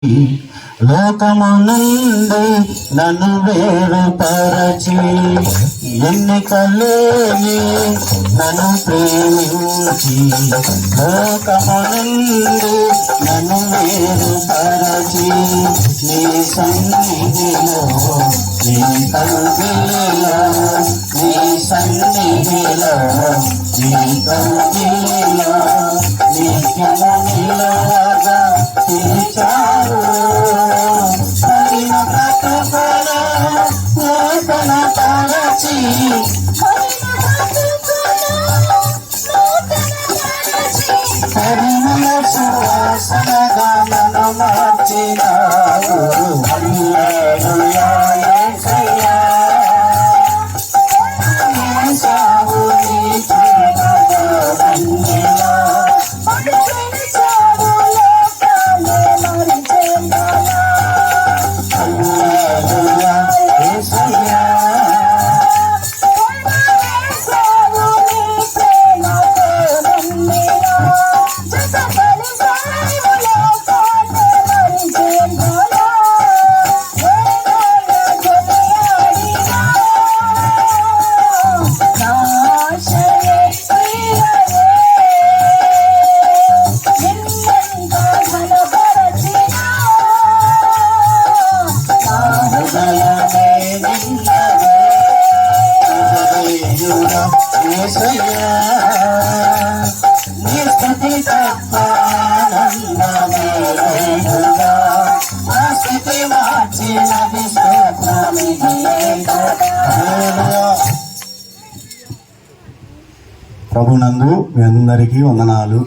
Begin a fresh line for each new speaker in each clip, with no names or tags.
లోకము నుండి నన్ను వేరుపరచి ఎన్నికలేని నన్ను ప్రేమించి లోకము నుండి నన్ను వేరుపరచి నీ సన్నిధిలో నీ కౌగిలిలో నీ సన్నిధిలో నీ కౌగిలిలో నిత్యము నిలవగా పిలిచారు. పరిమళ సువాసనగా నన్ను మార్చినావు. హల్లెలూయా యేసయ్యా యేసావు నీ ప్రేమలో ధన్యులా. హల్లెలూయా యేసయ్యా ప్రభునందు మీ అందరికీ వందనాలు.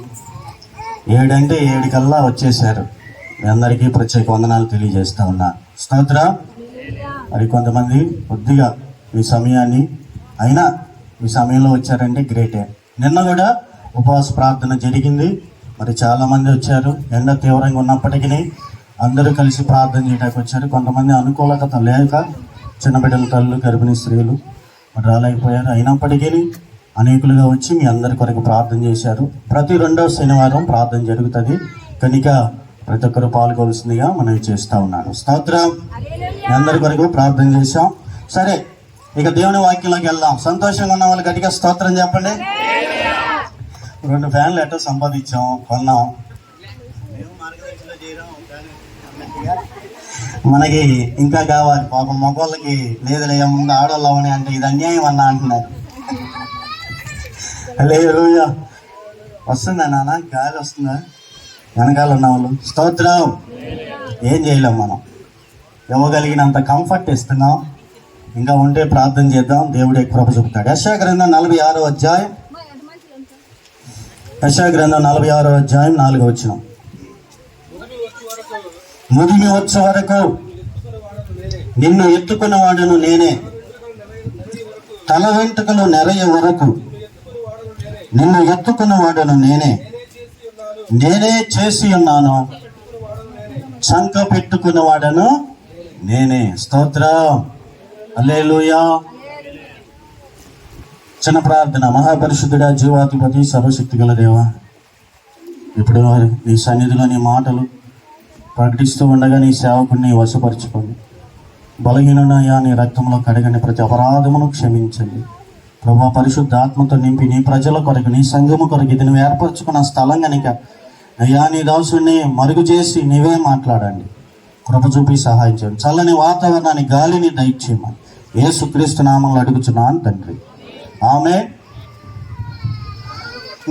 7 అంటే 7 కల్లా వచ్చేసారు. మీ అందరికీ ప్రత్యేక వందనాలు తెలియజేస్తా ఉన్నా. స్తోత్రం. మరి కొంతమంది కొద్దిగా మీ సమయాన్ని అయినా మీ సమయంలో వచ్చారంటే గ్రేటే. నిన్న కూడా ఉపవాస ప్రార్థన జరిగింది. మరి చాలామంది వచ్చారు. ఎండ తీవ్రంగా ఉన్నప్పటికీ అందరూ కలిసి ప్రార్థన చేయడానికి వచ్చారు. కొంతమంది అనుకూలత లేక చిన్న బిడ్డల తల్లు గర్భిణీ స్త్రీలు మరి రాలేకపోయారు. అయినప్పటికీ అనేకులుగా వచ్చి మీ అందరి కొరకు ప్రార్థన చేశారు. ప్రతి 2వ శనివారం ప్రార్థన జరుగుతుంది కనుక ప్రతి ఒక్కరు పాల్గొవలసిందిగా మనం చేస్తూ ఉన్నాను. స్తోత్రం. మీ అందరి కొరకు ప్రార్థన చేశాం. సరే, ఇక దేవుని వాక్యంలోకి వెళ్దాం. సంతోషంగా ఉన్న వాళ్ళు గట్టిగా స్తోత్రం చెప్పండి. 2 ఫ్యాన్లు ఎట్టో సంపాదించాం, కొన్నాం. మనకి ఇంకా కావాలి. పాపం మగవాళ్ళకి లేదులే ముందు ఆడవాళ్ళు అవని అంటే ఇది అన్యాయం అన్నా అంటున్నారు. హల్లెలూయా. వస్తుందా నాన్న? గాలి వస్తుందా? వెనకాల ఉన్న వాళ్ళు స్తోత్రం. ఏం చేయలేం, మనం ఇవ్వగలిగినంత కంఫర్ట్ ఇస్తున్నాం. ఇంకా ఉంటే ప్రార్థన చేద్దాం, దేవుడే కృప చూపుతాడు. యెషయా గ్రంథం 46వ అధ్యాయం 4వ వచనం. ముదిమి వచ్చే వరకు నిన్ను ఎత్తుకున్నవాడును నేనే, తల వెంట్రుకలు నెరయ వరకు నిన్ను ఎత్తుకున్నవాడును నేనే చేసి ఉన్నాను, చంక పెట్టుకున్నవాడను నేనే. స్తోత్రం. హల్లెలూయా. చిన్న ప్రార్థన. మహాపరిశుద్ధుడా, జీవాధిపతి, సర్వశక్తి గల దేవా, ఇప్పుడు నీ సన్నిధిలో నీ మాటలు ప్రకటిస్తూ ఉండగా నీ సేవకుని వశపరచుకోండి. బలహీనయ్యా, నీ రక్తంలో కడగని ప్రతి అపరాధమును క్షమించండి. ప్రభా, పరిశుద్ధ ఆత్మతో నింపి నీ ప్రజల కొరకు, నీ సంఘము కొరకు ఇది నువ్వు ఏర్పరచుకున్న స్థలం కనుక అయ్యా, నీ దాసుని మరుగు చేసి నీవే మాట్లాడండి. కృప చూపి సహాయం చేయండి. చల్లని వాతావరణాన్ని, గాలిని దయచేయమని యేసుక్రీస్తు నామములో అడుగుచున్నాను తండ్రి, ఆమేన్.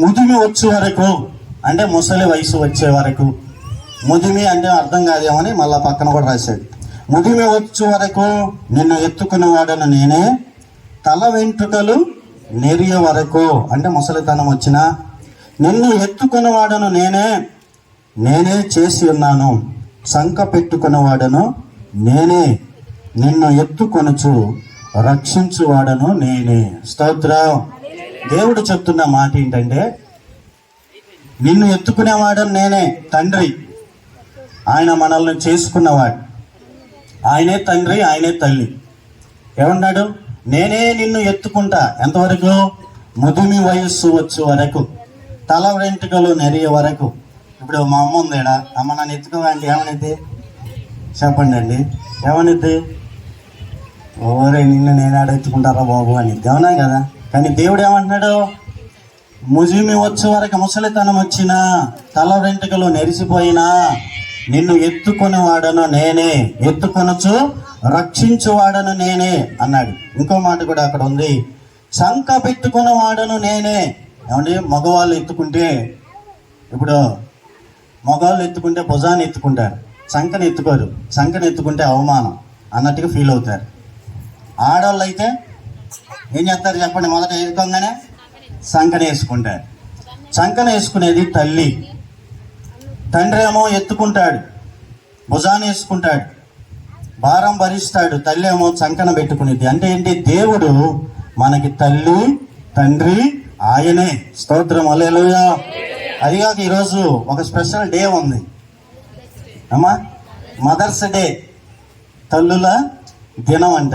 ముదిమి వచ్చే వరకు అంటే ముసలి వయసు వచ్చే వరకు. ముదిమి అంటే అర్థం కాదేమని మళ్ళా పక్కన కూడా రాశాడు. ముదిమి వచ్చే వరకు నిన్ను ఎత్తుకున్నవాడను నేనే, తల వెంట్రుకలు నెరియ వరకు అంటే ముసలితనం వచ్చినా నిన్ను ఎత్తుకున్నవాడను నేనే చేసి ఉన్నాను, సంక పెట్టుకున్నవాడను నేనే, నిన్ను ఎత్తుకొనుచు రక్షించువాడను నేనే. స్తోత్రం. దేవుడు చెప్తున్న మాట ఏంటంటే, నిన్ను ఎత్తుకునేవాడను నేనే. తండ్రి ఆయన మనల్ని చేసుకున్నవాడు. ఆయనే తండ్రి, ఆయనే తల్లి. ఏమన్నాడు? నేనే నిన్ను ఎత్తుకుంటా. ఎంతవరకు? ముదిమి వయస్సు వచ్చే వరకు, తల వెంట్రుకలు నెరియ వరకు. ఇప్పుడు మా అమ్మ ఉందేడా, అమ్మ నన్ను ఎత్తుకోవాలంటే ఏమనైతే చెప్పండి అండి, ఏమనిద్ది? ఓరే నిన్ను నేను ఆడెత్తుకుంటారా బాబు అని అవునా కదా. కానీ దేవుడు ఏమంటున్నాడు? ముజిమి వచ్చే వరకు ముసలితనం వచ్చినా, తల వెంట్రుకలు నెరిసిపోయినా నిన్ను ఎత్తుకొని వాడను నేనే, ఎత్తుకొనొచ్చు రక్షించువాడను నేనే అన్నాడు. ఇంకో మాట కూడా అక్కడ ఉంది, శంఖ పెట్టుకున్న వాడను నేనే. ఏమండి, మగవాళ్ళు ఎత్తుకుంటే, ఇప్పుడు మగవాళ్ళు ఎత్తుకుంటే భుజాన్ని ఎత్తుకుంటారు, శంఖని ఎత్తుకోరు. శంఖని ఎత్తుకుంటే అవమానం అన్నట్టుగా ఫీల్ అవుతారు. ఆడవాళ్ళు అయితే ఏం చేస్తారు చెప్పండి? మొదట ఎదుకోగానే శంఖని వేసుకుంటారు. శంఖని వేసుకునేది తల్లి. తండ్రి ఏమో ఎత్తుకుంటాడు, భుజాన్ని వేసుకుంటాడు, భారం భరిస్తాడు. తల్లి ఏమో శంఖన పెట్టుకునేది. అంటే ఏంటి? దేవుడు మనకి తల్లి, తండ్రి ఆయనే. స్తోత్రం, హల్లెలూయా. అదిగాక ఈరోజు ఒక స్పెషల్ డే ఉంది అమ్మా, మదర్స్ డే, తల్లుల దినం అంట.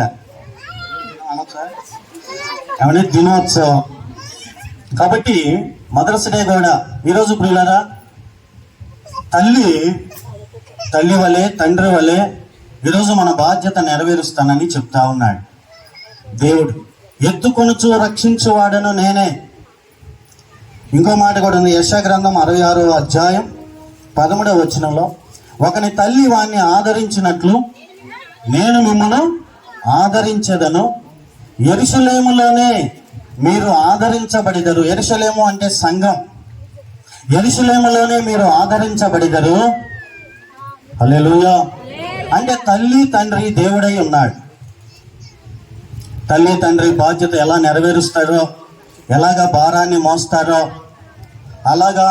ఏమన్నా దినోత్సవం కాబట్టి మదర్స్ డే కూడా ఈరోజు. ప్రియులారా, తల్లి వలె, తండ్రి వలె ఈరోజు మన బాధ్యత నెరవేరుస్తానని చెప్తా ఉన్నాడు దేవుడు. ఎత్తుకొనుచు రక్షించువాడను నేనే. ఇంకో మాట కూడా ఉంది, యెషయా గ్రంథం 66వ అధ్యాయం 13వ వచనంలో, ఒకని తల్లి వాణ్ణి ఆదరించినట్లు నేను మిమ్మల్ని ఆదరించెదను, యెరూషలేములోనే మీరు ఆదరించబడిదరు. యెరూషలేము అంటే సంఘం. యెరూషలేములోనే మీరు ఆదరించబడిదరు. హల్లెలూయా. అంటే తల్లి తండ్రి దేవుడై ఉన్నాడు. తల్లి తండ్రి బాధ్యత ఎలా నెరవేరుస్తారో, ఎలాగా భారాన్ని మోస్తారో, అలాగా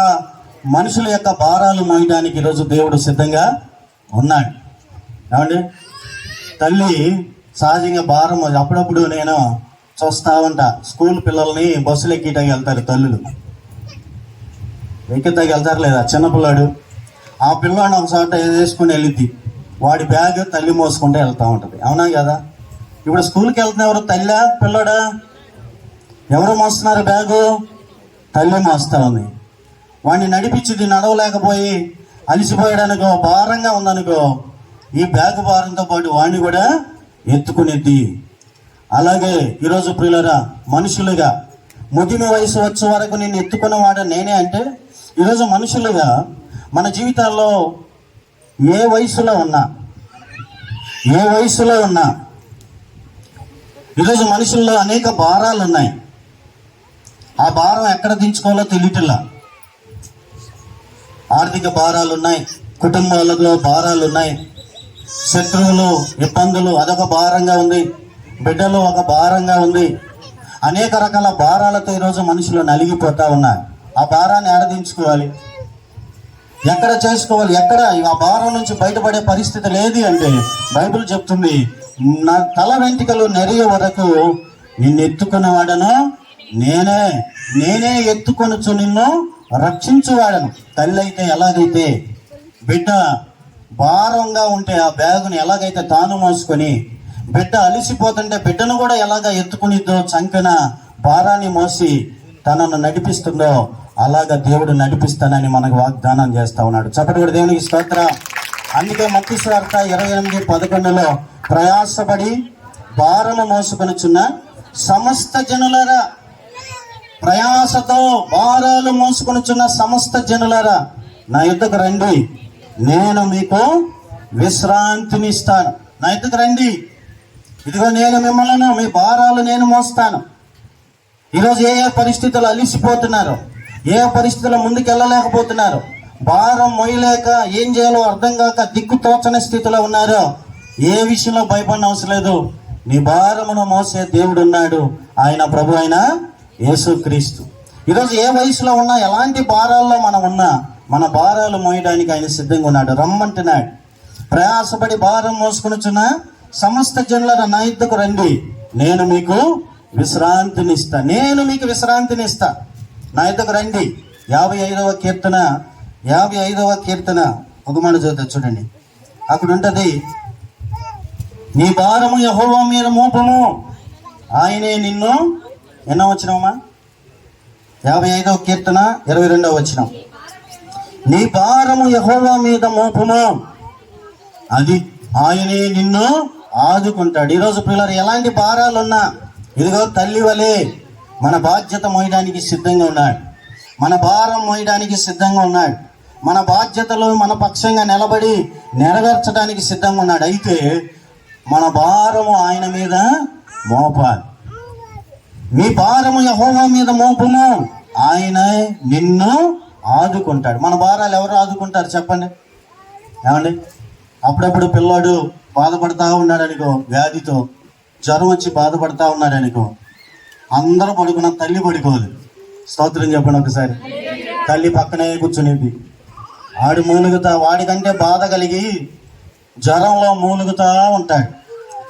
మనుషుల యొక్క భారాలు మోయడానికి ఈరోజు దేవుడు సిద్ధంగా ఉన్నాడు. ఏమండి, తల్లి సహజంగా భారం. అప్పుడప్పుడు నేను చూస్తా ఉంటా, స్కూల్ పిల్లల్ని బస్సులు ఎక్కిటాకి వెళ్తారు తల్లులు. ఎక్కితాకి వెళ్తారు లేదా? చిన్నపిల్లాడు ఆ పిల్లాడిని ఒక చోట వేసుకుని వెళ్ళిద్ది, వాడి బ్యాగ్ తల్లి మోసుకుంటే వెళ్తూ ఉంటుంది. అవునా కదా? ఇప్పుడు స్కూల్కి వెళ్తున్న ఎవరు? తల్లా పిల్లాడా? ఎవరు మోస్తున్నారు బ్యాగు? తల్లి మోస్తా ఉంది. వాడిని నడిపించి నడవలేకపోయి అలిసిపోయాడనుకో, భారంగా ఉందనుకో, ఈ బ్యాగ్ భారంతో పాటు వాడిని కూడా ఎత్తుకునేద్ది. అలాగే ఈరోజు ప్రియులరా, మనుషులుగా ముదిమి వయసు వచ్చే వరకు నేను ఎత్తుకున్నవాడు నేనే. అంటే ఈరోజు మనుషులుగా మన జీవితాల్లో ఏ వయసులో ఉన్నా ఈరోజు మనుషుల్లో అనేక భారాలు ఉన్నాయి. ఆ భారం ఎక్కడ దించుకోవాలో తెలియట్లా. ఆర్థిక భారాలు ఉన్నాయి, కుటుంబాలలో భారాలు ఉన్నాయి, శత్రువులు, ఇబ్బందులు అదొక భారంగా ఉంది, బిడ్డలు ఒక భారంగా ఉంది. అనేక రకాల భారాలతో ఈరోజు మనుషులు నలిగిపోతా ఉన్నారు. ఆ భారాన్ని ఎడదించుకోవాలి, ఎక్కడ చేసుకోవాలి, ఎక్కడ ఆ భారం నుంచి బయటపడే పరిస్థితి లేదు అంటే బైబిల్ చెప్తుంది, నా తల వెంట్రుకలు నెరిగే వరకు నిన్ను ఎత్తుకున్నవాడను నేనే ఎత్తుకొనొచ్చు నిన్ను రక్షించువాడను. తల్లి అయితే ఎలాగైతే బిడ్డ భారంగా ఉంటే ఆ బ్యాగుని ఎలాగైతే తాను మోసుకొని, బిడ్డ అలిసిపోతుంటే బిడ్డను కూడా ఎలాగ ఎత్తుకునిద్దో, చంకన భారాన్ని మోసి తనను నడిపిస్తుందో అలాగా దేవుడు నడిపిస్తానని మనకు వాగ్దానం చేస్తా ఉన్నాడు. చప్పటి కూడా దేవునికి స్తోత్రం. అందుకే మత్తయి సువార్త 28:11 ప్రయాసపడి భారము మోసుకొనుచున్న సమస్త జనులారా, ప్రయాసతో భారాలు మోసుకొనుచున్న సమస్త జనులారా, నా యుద్ధకు రండి, నేను మీకు విశ్రాంతిని ఇస్తాను. నా యుద్ధకు రండి, ఇదిగో నేను మిమ్మల్ని, మీ భారాలు నేను మోస్తాను. ఈరోజు ఏ పరిస్థితులు అలిసిపోతున్నారు, ఏ పరిస్థితుల్లో ముందుకు వెళ్ళలేకపోతున్నారు, భారం మోయలేక ఏం చేయాలో అర్థం కాక దిక్కు తోచని స్థితిలో ఉన్నారో, ఏ విషయంలో భయపడిన అవసరం లేదు. నీ భారమును మోసే దేవుడు ఉన్నాడు, ఆయన ప్రభు అయిన యేసుక్రీస్తు. ఈరోజు ఏ వయసులో ఉన్నా, ఎలాంటి భారాల్లో మనం ఉన్నా, మన భారాలు మోయడానికి ఆయన సిద్ధంగా ఉన్నాడు. రమ్మంటున్నాడు. ప్రయాసపడి భారం మోసుకొనుచున్న సమస్త జనులారా, నా యుద్ధకు రండి, నేను మీకు విశ్రాంతిని ఇస్తా. నా యుద్ధకు రండి. 55వ కీర్తన ఒక మాట చదువుతా చూడండి. అక్కడ ఉంటది, నీ భారము యెహోవా మీద మోపము, ఆయనే నిన్ను. ఎన్నో వచనమా? 55వ కీర్తన 22వ వచనం. నీ భారము యెహోవా మీద మోపము, అది ఆయనే నిన్ను ఆదుకుంటాడు. ఈరోజు పిల్లలు ఎలాంటి భారాలున్నా ఇదిగో తల్లి వలె మన బాధ్యత మోయడానికి సిద్ధంగా ఉన్నాడు. మన భారం మోయడానికి సిద్ధంగా ఉన్నాడు. మన బాధ్యతలు మన పక్షంగా నిలబడి నెరవేర్చడానికి సిద్ధంగా ఉన్నాడు. అయితే మన భారము ఆయన మీద మోపాలి. మీ భారము యెహోవా మీద మోపుము, ఆయన నిన్ను ఆదుకుంటాడు. మన భారాలు ఎవరు ఆదుకుంటారు చెప్పండి? ఏమండి, అప్పుడప్పుడు పిల్లాడు బాధపడతా ఉన్నాడనుకో, వ్యాధితో జ్వరం వచ్చి బాధపడతా ఉన్నాడనుకో, అందరూ పడుకున్న తల్లి పడుకోదు. స్తోత్రం చెప్పండి ఒకసారి. తల్లి పక్కనే కూర్చునేది. ఆడు మూలుగుతా, వాడికంటే బాధ కలిగి జ్వరంలో మూలుగుతా ఉంటాడు.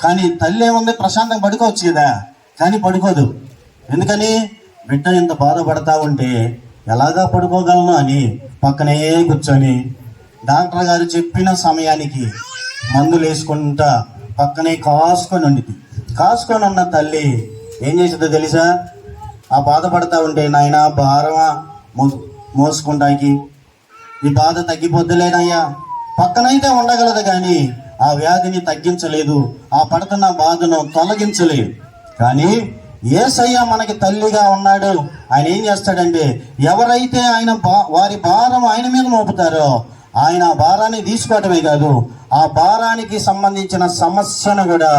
కానీ తల్లి ఏముంది, ప్రశాంతంగా పడుకోవచ్చు కదా, కానీ పడుకోదు. ఎందుకని? బిడ్డ ఇంత బాధపడతా ఉంటే ఎలాగా పడుకోగలను అని పక్కనే కూర్చొని డాక్టర్ గారు చెప్పిన సమయానికి మందులు వేసుకుంటా పక్కనే కాసుకొని ఉండిద్ది. కాసుకొని ఉన్న తల్లి ఏం చేసిందో తెలుసా? ఆ బాధపడతా ఉంటే, నాయన భారమా మోసుకుంటాకి, ఈ బాధ తగ్గిపోద్దులేనయ్యా, పక్కనైతే ఉండగలదు కానీ ఆ వ్యాధిని తగ్గించలేదు, ఆ పడుతున్న బాధను తొలగించలేదు. కానీ యేసయ్య మనకి తల్లిగా ఉన్నాడు. ఆయన ఏం చేస్తాడంటే, ఎవరైతే ఆయన వారి భారం ఆయన మీద మోపుతారో ఆయన ఆ భారాన్ని తీసుకోవటమే కాదు, ఆ భారానికి సంబంధించిన సమస్యను కూడా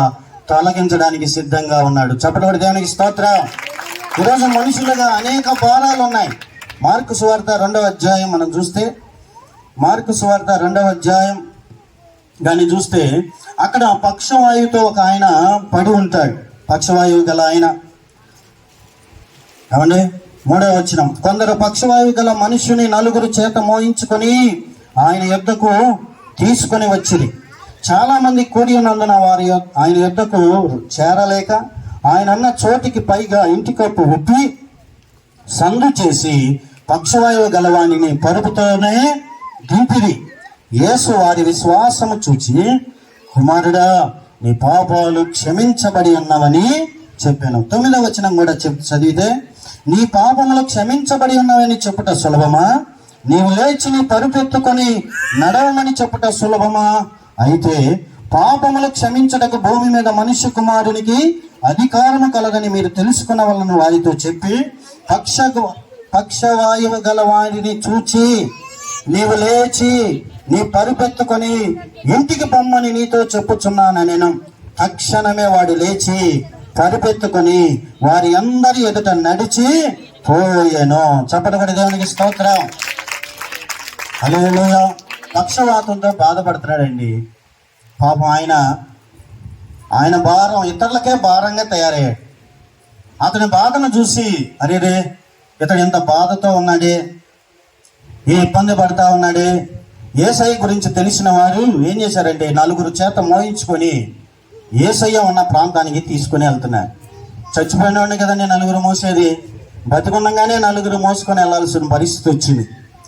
తొలగించడానికి సిద్ధంగా ఉన్నాడు. చెప్పబడి దేవునికి స్తోత్రం. ఈరోజు మనుషులుగా అనేక భారాలు ఉన్నాయి. మార్కు సువార్త 2వ అధ్యాయం మనం చూస్తే, మార్కు సువార్త 2వ అధ్యాయం కానీ చూస్తే అక్కడ పక్షవాయువుతో ఒక ఆయన పడి ఉంటాడు. పక్షవాయువు గల ఆయన. ఏమండి, 3వ వచనం, కొందరు పక్షవాయువు గల మనుషుని 4 చేత మోయించుకొని ఆయన యొద్దకు తీసుకొని వచ్చిరి. చాలా మంది కూడి ఉన్నందున వారి ఆయన యొద్దకు చేరలేక ఆయన అన్న చోటికి పైగా ఇంటి కప్పు ఉప్పి సందు చేసి పక్షవాయువు గలవాణిని పరుపుతోనే దింపిరి. యేసు వారి విశ్వాసము చూచి, కుమారుడా, నీ పాపాలు క్షమించబడి ఉన్నవని చెప్పాను. 9వ వచనం కూడా చదివితే, నీ పాపములు క్షమించబడి ఉన్నవని చెప్పుట సులభమా? నీవు లేచి నీ పరుపెత్తుకొని నడవమని చెప్పుట సులభమా? అయితే పాపములు క్షమించటకు భూమి మీద మనుష్య కుమారునికి అధికారము కలదని మీరు తెలుసుకున్న వాళ్ళను వారితో చెప్పి, పక్షవాయువు గల వారిని చూచి నీవు లేచి నీ పరుపెత్తుకొని ఇంటికి పొమ్మని నీతో చెప్పుచున్నాను నేను. తక్షణమే వాడు లేచి పరుపెత్తుకొని వారి అందరి ఎదుట నడిచి పోయెను. చెప్పబడి దేవునికి స్తోత్రం. హల్లెలూయా. పక్షవాతంతో బాధపడుతున్నాడండి పాపం. ఆయన భారం ఇతరులకే భారంగా తయారయ్యాడు. అతని బాధను చూసి, అరేరే ఇతడు ఎంత బాధతో ఉన్నాడే, ఏ ఇబ్బంది పడతా ఉన్నాడే. యేసయ్య గురించి తెలిసిన వారు ఏం చేశారంటే 4 చేత మోయించుకొని యేసయ్య ఉన్న ప్రాంతానికి తీసుకుని వెళ్తున్నారు. చచ్చిపోయినవాడిని కదండి 4 మోసేది, బతికుండగానే 4 మోసుకొని వెళ్లాల్సిన పరిస్థితి వచ్చింది.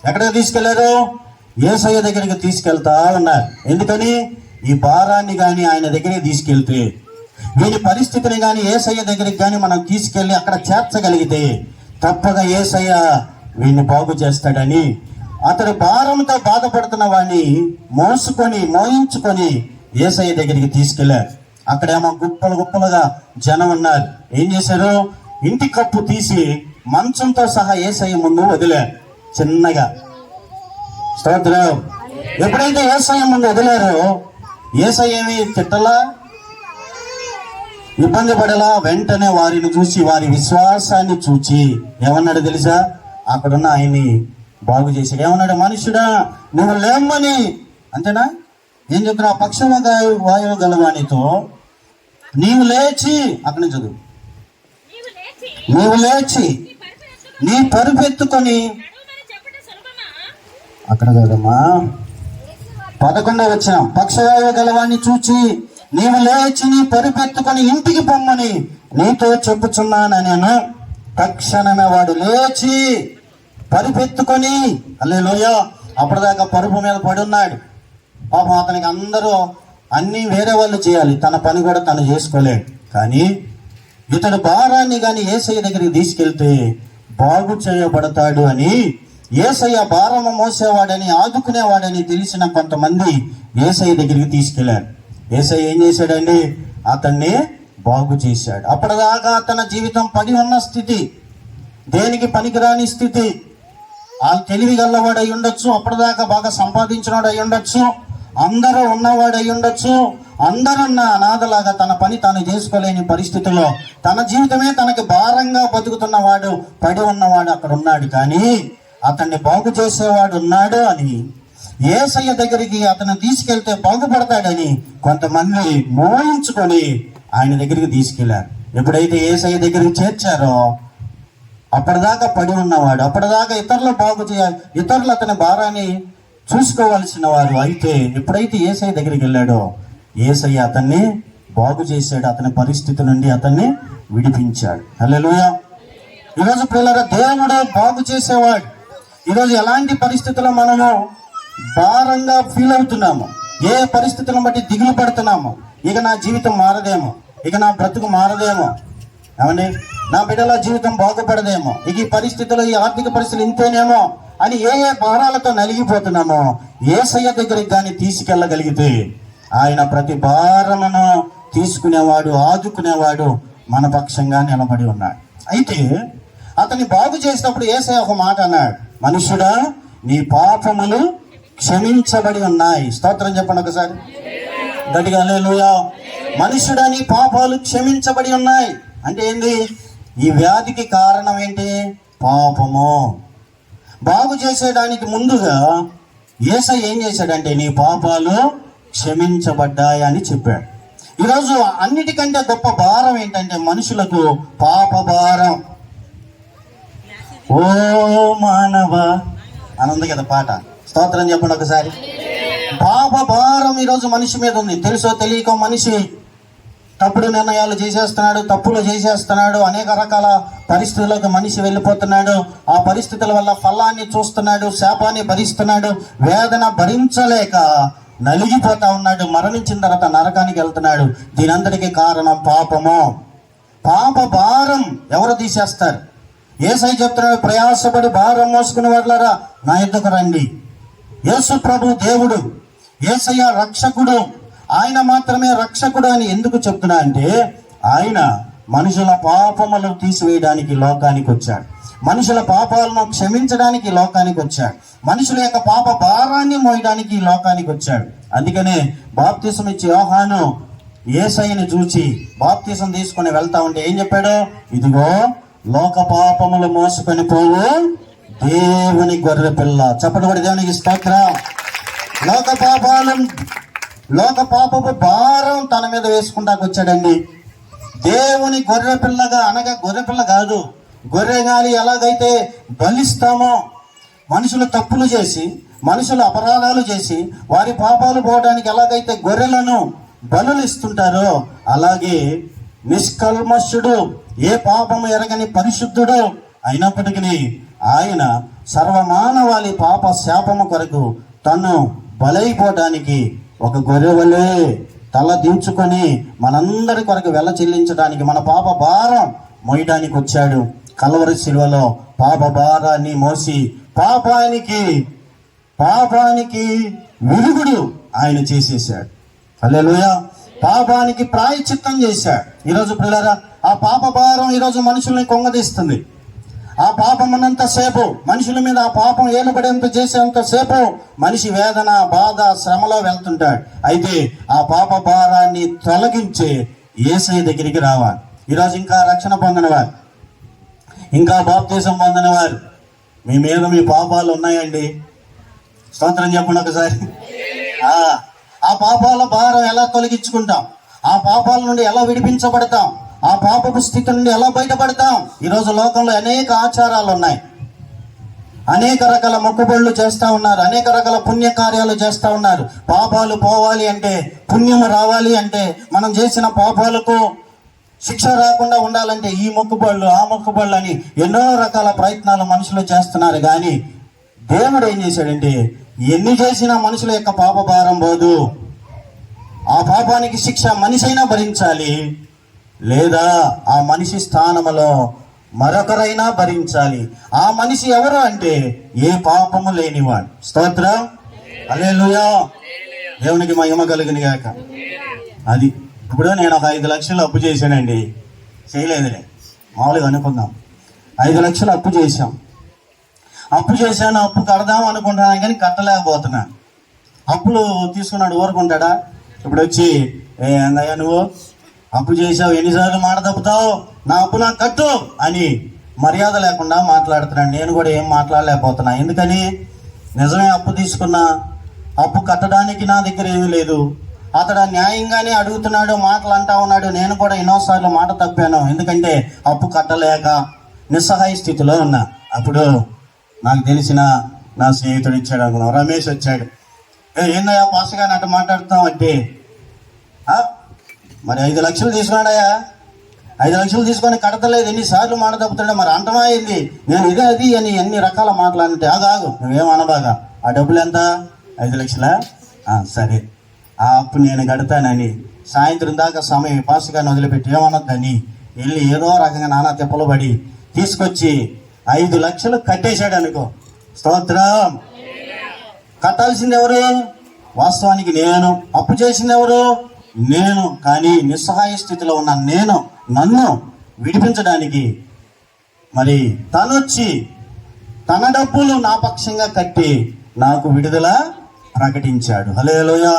ఎక్కడికి తీసుకెళ్లారు? యేసయ్య దగ్గరికి తీసుకెళ్తా ఉన్నారు. ఎందుకని? ఈ భారాన్ని కానీ ఆయన దగ్గరికి తీసుకెళ్తే, వీని పరిస్థితిని కానీ యేసయ్య దగ్గరికి కానీ మనం తీసుకెళ్ళి అక్కడ చేర్చగలిగితే తప్పక యేసయ్య వీడిని బాగు చేస్తాడని అతడు భారంతో బాధపడుతున్న వాడిని మోయించుకొని యేసయ్య దగ్గరికి తీసుకెళ్లారు. అక్కడేమో గుప్పలుగా జనం ఉన్నారు. ఏం చేశారు? ఇంటి కప్పు తీసి మంచంతో సహా యేసయ్య ముందు వదిలారు చిన్నగా. స్తోత్రం. ఎప్పుడైతే యేసయ్య ముందు వదిలారో యేసయ్య ఏమి తిట్టలా, ఇబ్బంది పడలా. వెంటనే వారిని చూసి, వారి విశ్వాసాన్ని చూచి ఏమన్నాడు తెలుసా? అక్కడున్న ఆయన్ని బాగు చేశాడు. ఏమన్నాడు? మనుషుడా, నువ్వు లేమ్మని. అంతేనా? ఏం చెప్తున్నా? పక్షవాయువు గలవానితో నీవు లేచి, అక్కడి నుంచి చదువు, నీవు లేచి నీ పరుపెత్తుకొని, అక్కడ కదమ్మా 11వ వచనం, పక్షవాయువు గలవాన్ని చూచి నీవు లేచి నీ పరుపెత్తుకొని ఇంటికి పొమ్మని నీతో చెప్పుచున్నాను. తక్షణమే వాడు లేచి పరుపెత్తుకొని, హల్లెలూయా, అప్పటిదాకా పరుపు మీద పడి ఉన్నాడు. పాపం అతనికి అందరూ అన్నీ వేరే వాళ్ళు చేయాలి, తన పని కూడా తను చేసుకోలేడు. కానీ ఇతడు భారాన్ని కానీ యేసయ్య దగ్గరికి తీసుకెళ్తే బాగు చేయబడతాడు అని, యేసయ్య భారము మోసేవాడని ఆదుకునేవాడని తెలిసిన కొంతమంది యేసయ్య దగ్గరికి తీసుకెళ్లారు. యేసయ్య ఏం చేశాడండి? అతన్ని బాగు చేశాడు. అప్పటిదాకా తన జీవితం పడి ఉన్న స్థితి, దేనికి పనికిరాని స్థితి. ఆ తెలివి గల్లవాడు అయి ఉండొచ్చు, అప్పటిదాకా బాగా సంపాదించినవాడు అయి ఉండొచ్చు, అందరూ ఉన్నవాడు అయి ఉండొచ్చు, అందరన్న అనాథలాగా తన పని తాను చేసుకోలేని పరిస్థితుల్లో తన జీవితమే తనకి భారంగా బతుకుతున్నవాడు, పడి ఉన్నవాడు అక్కడ ఉన్నాడు. కానీ అతన్ని బాగు చేసేవాడు ఉన్నాడు అని, యేసయ్య దగ్గరికి అతను తీసుకెళ్తే బాగుపడతాడని కొంతమంది మోయించుకొని ఆయన దగ్గరికి తీసుకెళ్లారు. ఎప్పుడైతే యేసయ్య దగ్గరికి చేర్చారో అప్పటిదాకా పడి ఉన్నవాడు, అప్పటిదాకా ఇతరులు బాగు చేయాలి, ఇతరులు అతని భారాన్ని చూసుకోవాల్సిన వారు అయితే ఎప్పుడైతే యేసయ్య దగ్గరికి వెళ్ళాడో యేసయ్య అతన్ని బాగు చేశాడు, అతని పరిస్థితి నుండి అతన్ని విడిపించాడు. హల్లెలూయా. ఈరోజు ప్రియులారా, దేవుడు బాగు చేసేవాడు. ఈరోజు ఎలాంటి పరిస్థితుల్లో మనము భారంగా ఫీల్ అవుతున్నాము, ఏ పరిస్థితులను బట్టి దిగులు పడుతున్నాము, ఇక నా జీవితం మారదేమో, ఇక నా బ్రతుకు మారదేమో, ఏమండి నా బిడ్డల జీవితం బాగుపడదేమో, ఇక ఈ పరిస్థితులు, ఈ ఆర్థిక పరిస్థితులు ఇంతేనేమో అని ఏ భారాలతో నలిగిపోతున్నామో యేసయ్య దగ్గరికి కానీ తీసుకెళ్ళగలిగితే ఆయన ప్రతి భారమును తీసుకునేవాడు, ఆదుకునేవాడు, మన పక్షంగా నిలబడి ఉన్నాడు. అయితే అతన్ని బాగు చేసినప్పుడు యేసయ్య ఒక మాట అన్నాడు, మనుషుడా నీ పాపములు క్షమించబడి ఉన్నాయి. స్తోత్రం చెప్పండి ఒకసారి గట్టిగా. హల్లెలూయా. మనుషుడా నీ పాపాలు క్షమించబడి ఉన్నాయి అంటే ఏంటి? ఈ వ్యాధికి కారణం ఏంటి? పాపము. బాగు చేసేయడానికి ముందుగా యేసయ్య ఏం చేశాడంటే నీ పాపాలు క్షమించబడ్డాయి అని చెప్పాడు. ఈరోజు అన్నిటికంటే గొప్ప భారం ఏంటంటే మనుషులకు పాప భారం. ఓ మానవ అని ఉంది కదా పాట, స్తోత్రం చెప్పండి ఒకసారి. పాప భారం ఈరోజు మనిషి మీద ఉంది. తెలుసో తెలియకో మనిషి తప్పుడు నిర్ణయాలు చేసేస్తున్నాడు, తప్పులు చేసేస్తున్నాడు, అనేక రకాల పరిస్థితులకు మనిషి వెళ్ళిపోతున్నాడు. ఆ పరిస్థితుల వల్ల ఫలాన్ని చూస్తున్నాడు, శాపాన్ని భరిస్తున్నాడు, వేదన భరించలేక నలిగిపోతా ఉన్నాడు, మరణించిన తర్వాత నరకానికి వెళ్తున్నాడు. దీనంతటికీ కారణం పాపము. పాప భారం ఎవరు తీసేస్తారు? యేసయ్య చెప్తున్నాడు, ప్రయాసపడి భారం మోసుకునే వాళ్ళారా నా యొద్దకు రండి. యేసు ప్రభు దేవుడు, యేసయ్య రక్షకుడు, ఆయన మాత్రమే రక్షకుడు అని ఎందుకు చెప్తున్నా అంటే ఆయన మనుషుల పాపములను తీసివేయడానికి లోకానికి వచ్చాడు, మనుషుల పాపాలను క్షమించడానికి లోకానికి వచ్చాడు, మనుషుల యొక్క పాప భారాన్ని మోయడానికి లోకానికి వచ్చాడు. అందుకనే బాప్తిసం ఇచ్చి యోహాను యేసయ్యని చూచి బాప్తిసం తీసుకొని వెళ్తా ఉంటే ఏం చెప్పాడు? ఇదిగో లోక పాపములు మోసుకొని పోవు దేవుని గొర్రె పిల్ల. చెప్పండి కూడా దేవునికి స్తోత్రం. లోక పాపపు భారం తన మీద వేసుకుంటాకు వచ్చాడండి. దేవుని గొర్రె పిల్లగా, అనగా గొర్రె పిల్ల కాదు, గొర్రె గాలి ఎలాగైతే బలిస్తామో, మనుషులు తప్పులు చేసి, మనుషులు అపరాధాలు చేసి వారి పాపాలు పోవడానికి ఎలాగైతే గొర్రెలను బలులు ఇస్తుంటారో అలాగే నిష్కల్మషుడు, ఏ పాపము ఎరగని పరిశుద్ధుడు అయినప్పటికీ ఆయన సర్వమానవాళి పాప శాపము కొరకు తను బలైపోవడానికి ఒక గొర్రె వలె తల దించుకొని మనందరి కొరకు వెల చెల్లించడానికి, మన పాప భారం మోయడానికి వచ్చాడు. కల్వరి శిలువలో పాప భారాన్ని మోసి పాపానికి విరుగుడు ఆయన చేసేసాడు. హల్లెలూయా. పాపానికి ప్రాయశ్చిత్తం చేశాడు. ఈరోజు పిల్లరా, ఆ పాప భారం ఈరోజు మనుషుల్ని కొంగదీస్తుంది. ఆ పాపం ఉన్నంతసేపు, మనుషుల మీద ఆ పాపం ఏలుబడేంత చేసేంతసేపు మనిషి వేదన, బాధ, శ్రమలో వెళ్తుంటాడు. అయితే ఆ పాప భారాన్ని తొలగించే యేసయ్య దగ్గరికి రావాలి. ఈరోజు ఇంకా రక్షణ పొందినవారు, ఇంకా బాప్తిసం పొందినవారు, మీ మీద మీ పాపాలు ఉన్నాయండి. స్తోత్రం చెప్పండి ఒకసారి. ఆ పాపాల భారం ఎలా తొలగించుకుంటాం? ఆ పాపాల నుండి ఎలా విడిపించబడతాం? ఆ పాపపు స్థితి నుండి ఎలా బయటపడతాం? ఈరోజు లోకంలో అనేక ఆచారాలు ఉన్నాయి, అనేక రకాల మొక్కుబడులు చేస్తూ ఉన్నారు, అనేక రకాల పుణ్యకార్యాలు చేస్తూ ఉన్నారు. పాపాలు పోవాలి అంటే, పుణ్యము రావాలి అంటే, మనం చేసిన పాపాలకు శిక్ష రాకుండా ఉండాలంటే ఈ మొక్కుబడులు, ఆ మొక్కుబడులు అని ఎన్నో రకాల ప్రయత్నాలు మనుషులు చేస్తున్నారు. కానీ దేవుడు ఏం చేశాడంటే, ఎన్ని చేసినా మనుషుల యొక్క పాప భారం పోదు. ఆ పాపానికి శిక్ష మనిషి అయినా భరించాలి, లేదా ఆ మనిషి స్థానంలో మరొకరైనా భరించాలి. ఆ మనిషి ఎవరు అంటే ఏ పాపము లేనివాడు. స్తోత్రం. హల్లెలూయా. దేవునికి మహిమ కలుగును గాక. అది ఇప్పుడు నేను ఒక 5 లక్షలు అప్పు చేశానండి. చేయలేదులే, మామూలుగా అనుకుందాం. 5 లక్షలు అప్పు చేశాను, అప్పు కడదాం అనుకుంటున్నాను కానీ కట్టలేకపోతున్నాను. అప్పులు తీసుకున్నాడు ఊరుకుంటాడా? ఇప్పుడు వచ్చి ఏందయ్యా నువ్వు అప్పు చేసావు, ఎన్నిసార్లు మాట తప్పుతావు, నా అప్పు నాకు కట్టు అని మర్యాద లేకుండా మాట్లాడుతున్నాను. నేను కూడా ఏం మాట్లాడలేకపోతున్నా. ఎందుకని? నిజమే, అప్పు తీసుకున్నా, అప్పు కట్టడానికి నా దగ్గర ఏమీ లేదు. అతడు న్యాయంగానే అడుగుతున్నాడు, మాటలు అంటా ఉన్నాడు. నేను కూడా ఎన్నోసార్లు మాట తప్పాను, ఎందుకంటే అప్పు కట్టలేక నిస్సహాయ స్థితిలో ఉన్నా. అప్పుడు నాకు తెలిసిన నా స్నేహితుడు ఇచ్చాడు అనుకున్నాం, రమేష్ వచ్చాడు. ఏందయ్యా పాస్గా అట్లా మాట్లాడుతాం అంటే, మరి 5 లక్షలు తీసుకున్నాడయ్యా, 5 లక్షలు తీసుకొని కడతలేదు, ఎన్నిసార్లు మాట తప్పుతాడు, మరి అంటమా అయింది, నేను ఇదే అది అని అన్ని రకాల మాట్లాడితే, ఆగు నువ్వేం అనబాగా, ఆ డబ్బులు ఎంత, 5 లక్షలా, సరే ఆ అప్పు నేను కడతానని సాయంత్రం దాకా సమయం పాస్గాని వదిలిపెట్టి ఏమనొద్దని వెళ్ళి ఏదో రకంగా నానా తిప్పలు పడి తీసుకొచ్చి 5 లక్షలు కట్టేశాడు అనుకో. స్తోత్రం. కట్టాల్సింది ఎవరు? వాస్తవానికి నేను. అప్పు చేసింది ఎవరు? నేను. కానీ నిస్సహాయ స్థితిలో ఉన్న నన్ను విడిపించడానికి మరి తనొచ్చి తన డబ్బులు నా పక్షంగా కట్టి నాకు విడుదల ప్రకటించాడు. హల్లెలూయా.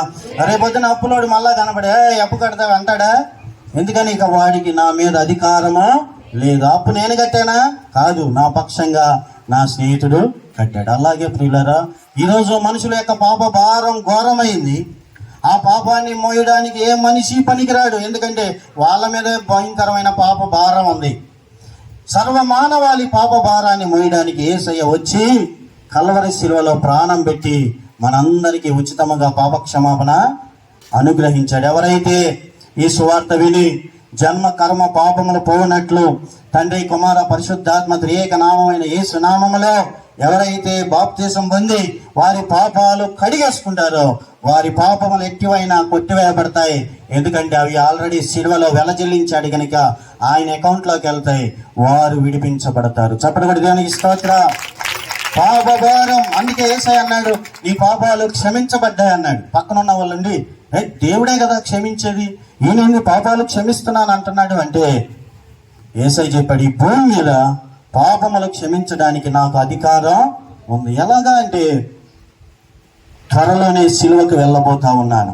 రేపొద్దున అప్పులోడు మళ్ళా కనబడే అప్పు కడతావు అంటాడా? ఎందుకని? ఇక వాడికి నా మీద అధికారము లేదు. అప్పు నేను కట్టానా? కాదు, నా పక్షంగా నా స్నేహితుడు కట్టాడు. అలాగే ప్రియులారా, ఈరోజు మనుషుల యొక్క పాప భారం ఘోరమైంది. ఆ పాపాన్ని మోయడానికి ఏ మనిషి పనికిరాడు, ఎందుకంటే వాళ్ళ మీదే భయంకరమైన పాప భారం ఉంది. సర్వమానవాళి పాప భారాన్ని మోయడానికి యేసయ్య వచ్చి కల్వరి శిలువలో ప్రాణం పెట్టి మనందరికీ ఉచితముగా పాప క్షమాపణ అనుగ్రహించాడు. ఎవరైతే ఈ సువార్త విని జన్మ కర్మ పాపములు పోనట్లు తండ్రి కుమార పరిశుద్ధాత్మ త్రియేక నామమైన యేసు నామములో ఎవరైతే బాప్తిసం పొంది వారి పాపాలు కడిగేసుకుంటారో వారి పాపములు ఎట్టివైనా కొట్టివేయబడతాయి. ఎందుకంటే అవి ఆల్రెడీ సిలువలో వెలజల్లించాడు కనుక ఆయన అకౌంట్లోకి వెళ్తాయి, వారు విడిపించబడతారు. చెప్పబడి దానికి స్తోత్ర. పాప భారం, అందుకే యేసయ్య అన్నాడు నీ పాపాలు క్షమించబడ్డాయి అన్నాడు. పక్కన ఉన్న వాళ్ళండి దేవుడే కదా క్షమించేది, ఈయన పాపాలు క్షమిస్తున్నాను అంటున్నాడు అంటే యేసయ్య చెప్పాడు ఈ భూమి మీద పాపములు క్షమించడానికి నాకు అధికారం ఉంది. ఎలాగా అంటే త్వరలోనే సిలువకు వెళ్ళబోతా ఉన్నాను,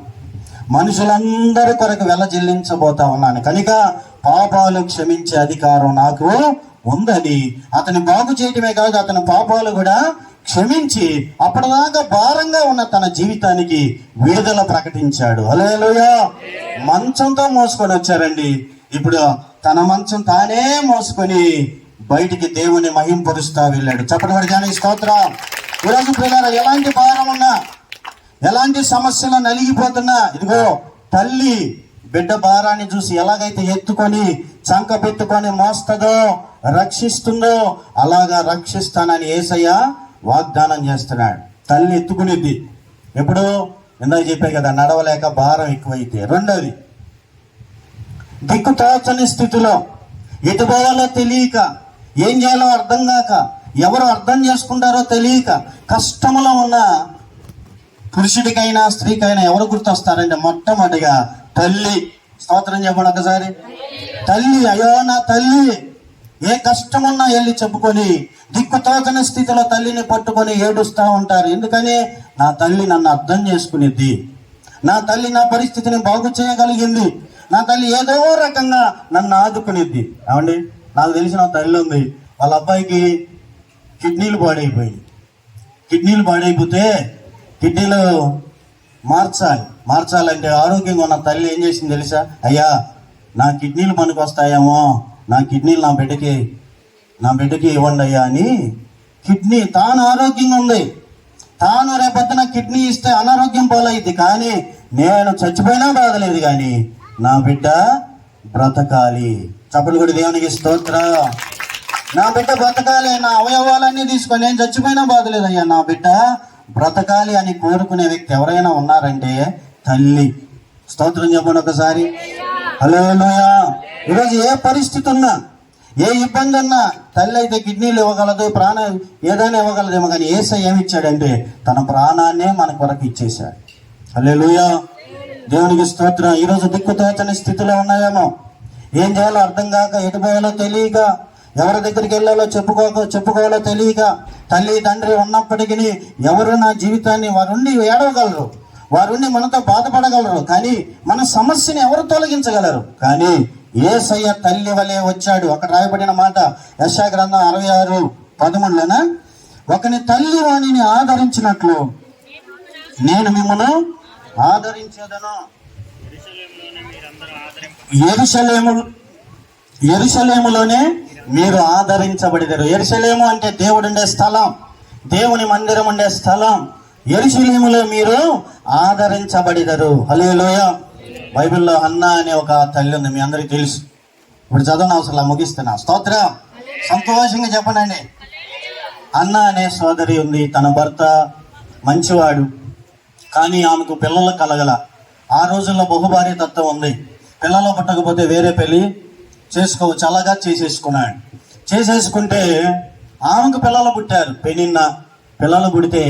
మనుషులందరి కొరకు చెల్లించబోతా ఉన్నాను కనుక పాపాలు క్షమించే అధికారం నాకు ఉందని అతని బాగు చేయటమే కాదు అతని పాపాలు కూడా క్షమించి అప్పటిదాకా భారంగా ఉన్న తన జీవితానికి విడుదల ప్రకటించాడు. హల్లెలూయా. మంచంతో మోసుకొని వచ్చారండి, ఇప్పుడు తన మంచం తానే మోసుకొని బయటికి దేవుని మహింపరుస్తా వెళ్ళాడు. చెప్పబడి కానీ స్తోత్రం. ఈరోజు పిల్లలు ఎలాంటి భారం ఉన్నా, ఎలాంటి సమస్యలు నలిగిపోతున్నా, ఇదిగో తల్లి బిడ్డ భారాన్ని చూసి ఎలాగైతే ఎత్తుకొని చంక పెట్టుకొని మోస్తుందో రక్షిస్తుందో అలాగా రక్షిస్తానని యేసయ్య వాగ్దానం చేస్తున్నాడు. తల్లి ఎత్తుకునేది ఎప్పుడు? ఇందాక చెప్పే కదా, నడవలేక భారం ఎక్కువైతే. రెండోది, దిక్కుతోచని స్థితిలో, ఎటు పోవాలో తెలియక, ఏం చేయాలో అర్థం కాక, ఎవరు అర్థం చేసుకుంటారో తెలియక కష్టంలో ఉన్న పురుషుడికైనా స్త్రీకైనా ఎవరు గుర్తొస్తారంటే మొట్టమొదటిగా తల్లి. స్తోత్రం చెప్పండి ఒకసారి. తల్లి, అయ్యో నా తల్లి, ఏ కష్టమున్నా వెళ్ళి చెప్పుకొని దిక్కుతోచని స్థితిలో తల్లిని పట్టుకొని ఏడుస్తూ ఉంటారు. ఎందుకని? నా తల్లి నన్ను అర్థం చేసుకునేది, నా తల్లి నా పరిస్థితిని బాగు చేయగలిగింది, నా తల్లి ఏదో రకంగా నన్ను ఆదుకునేది. ఏమండి, నాకు తెలిసిన తల్లి ఉంది, వాళ్ళ అబ్బాయికి కిడ్నీలు పాడైపోతే కిడ్నీలు మార్చాలంటే ఆరోగ్యంగా ఉన్న తల్లి ఏం చేసింది తెలుసా? అయ్యా నా కిడ్నీలు పనికి వస్తాయేమో, నా కిడ్నీలు నా బిడ్డకి ఇవ్వండి అయ్యా అని కిడ్నీ, తాను ఆరోగ్యంగా ఉంది, తాను రేపొద్దున కిడ్నీ ఇస్తే అనారోగ్యం పాలైంది, కానీ నేను చచ్చిపోయినా బాధలేదు, కానీ నా బిడ్డ బ్రతకాలి. చప్పట్లు కూడా దేవునికి స్తోత్రం. నా బిడ్డ బ్రతకాలి, నా అవయవాలన్నీ తీసుకొని నేను చచ్చిపోయినా బాధలేదయ్యా, నా బిడ్డ బ్రతకాలి అని కోరుకునే వ్యక్తి ఎవరైనా ఉన్నారంటే తల్లి. స్తోత్రం చెప్పండి ఒకసారి. హల్లెలూయా. ఈరోజు ఏ పరిస్థితి ఉన్నా, ఏ ఇబ్బంది ఉన్నా తల్లి అయితే కిడ్నీలు ఇవ్వగలదు, ప్రాణం ఏదైనా ఇవ్వగలదేమో, కానీ యేసయ్య ఏమి ఇచ్చాడంటే తన ప్రాణాన్నే మన కొరకు ఇచ్చేశాడు. హల్లెలూయా. దేవునికి స్తోత్రం. ఈరోజు దిక్కుతోచని స్థితిలో ఉన్నాయేమో, ఏం చేయాలో అర్థం కాక, ఎటు పోయాలో తెలియక, ఎవరి దగ్గరికి వెళ్ళాలో చెప్పుకోవాలో తెలియక, తల్లి తండ్రి ఉన్నప్పటికీ ఎవరు నా జీవితాన్ని వారుండి ఏడవగలరు, వారుండి మనతో బాధపడగలరు, కానీ మన సమస్యని ఎవరు తొలగించగలరు? కానీ యేసయ్య తల్లి వలె వచ్చాడు. అక్కడ రాయబడిన మాట యెషయా గ్రంథం 66:13లోనా, ఒకని తల్లి వాణిని ఆదరించినట్లు నేను మిమ్మల్ని ఆదరించేదను. యెరూషలేములోనే మీరు ఆదరించబడినారు. యెరూషలేము అంటే దేవుడు ఉండే స్థలం, దేవుని మందిరం ఉండే స్థలం. యెరూషలేములో మీరు ఆదరించబడినారు. హల్లెలూయా. బైబిల్లో హన్నా అనే ఒక తల్లి ఉంది, మీ అందరికీ తెలుసు. ఇప్పుడు చదవని అవసరం, ముగిస్తున్నా. స్తోత్రం. సంతోషంగా చెప్పండి. హన్నా అనే సోదరి ఉంది. తన భర్త మంచివాడు, కానీ ఆమెకు పిల్లలు కలగల. ఆ రోజుల్లో బహుభార్య తత్వం ఉంది. పిల్లలు పుట్టకపోతే వేరే పెళ్లి చేసుకోవచ్చు, అలాగా చేసేసుకున్నాడు. చేసేసుకుంటే ఆమెకు పిల్లలు పుట్టారు. పెనిన్న పిల్లలు పుడితే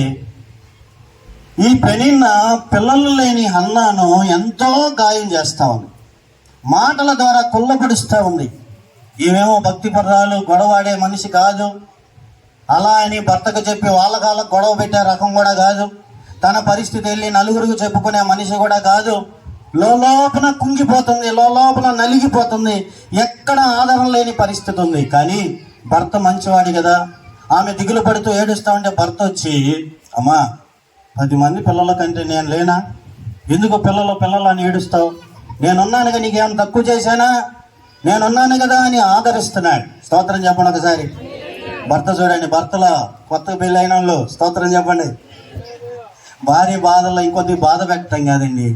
ఈ పెనిన్న పిల్లలు లేని హన్నాను ఎంతో గాయం చేస్తూ ఉంది, మాటల ద్వారా కుళ్ళపడుస్తూ ఉంది. ఈమెమో భక్తి పర్రాలు, గొడవాడే మనిషి కాదు. అలా అని భర్తకు చెప్పి వాళ్ళ గొడవ పెట్టే రకం కూడా కాదు. తన పరిస్థితి వెళ్ళి నలుగురికి చెప్పుకునే మనిషి కూడా కాదు. లోపల కుంగిపోతుంది, లోపల నలిగిపోతుంది. ఎక్కడ ఆధారం లేని పరిస్థితి ఉంది. కానీ భర్త మంచివాడి కదా. ఆమె దిగులు పడుతూ ఏడుస్తూ ఉంటే భర్త వచ్చి, అమ్మా 10 మంది పిల్లల కంటే నేను లేనా? ఎందుకు పిల్లలు అని ఏడుస్తావు? నేనున్నానుగా, నీకేం తక్కువ చేశానా? నేనున్నాను కదా అని ఆదరిస్తున్నాడు. స్తోత్రం చెప్పండి ఒకసారి. భర్త చూడండి, భర్తలో కొత్త పెళ్ళైన వాళ్ళు స్తోత్రం చెప్పండి. భార్య బాధల్లో ఇంకొద్ది బాధ పెట్టడం కాదండి,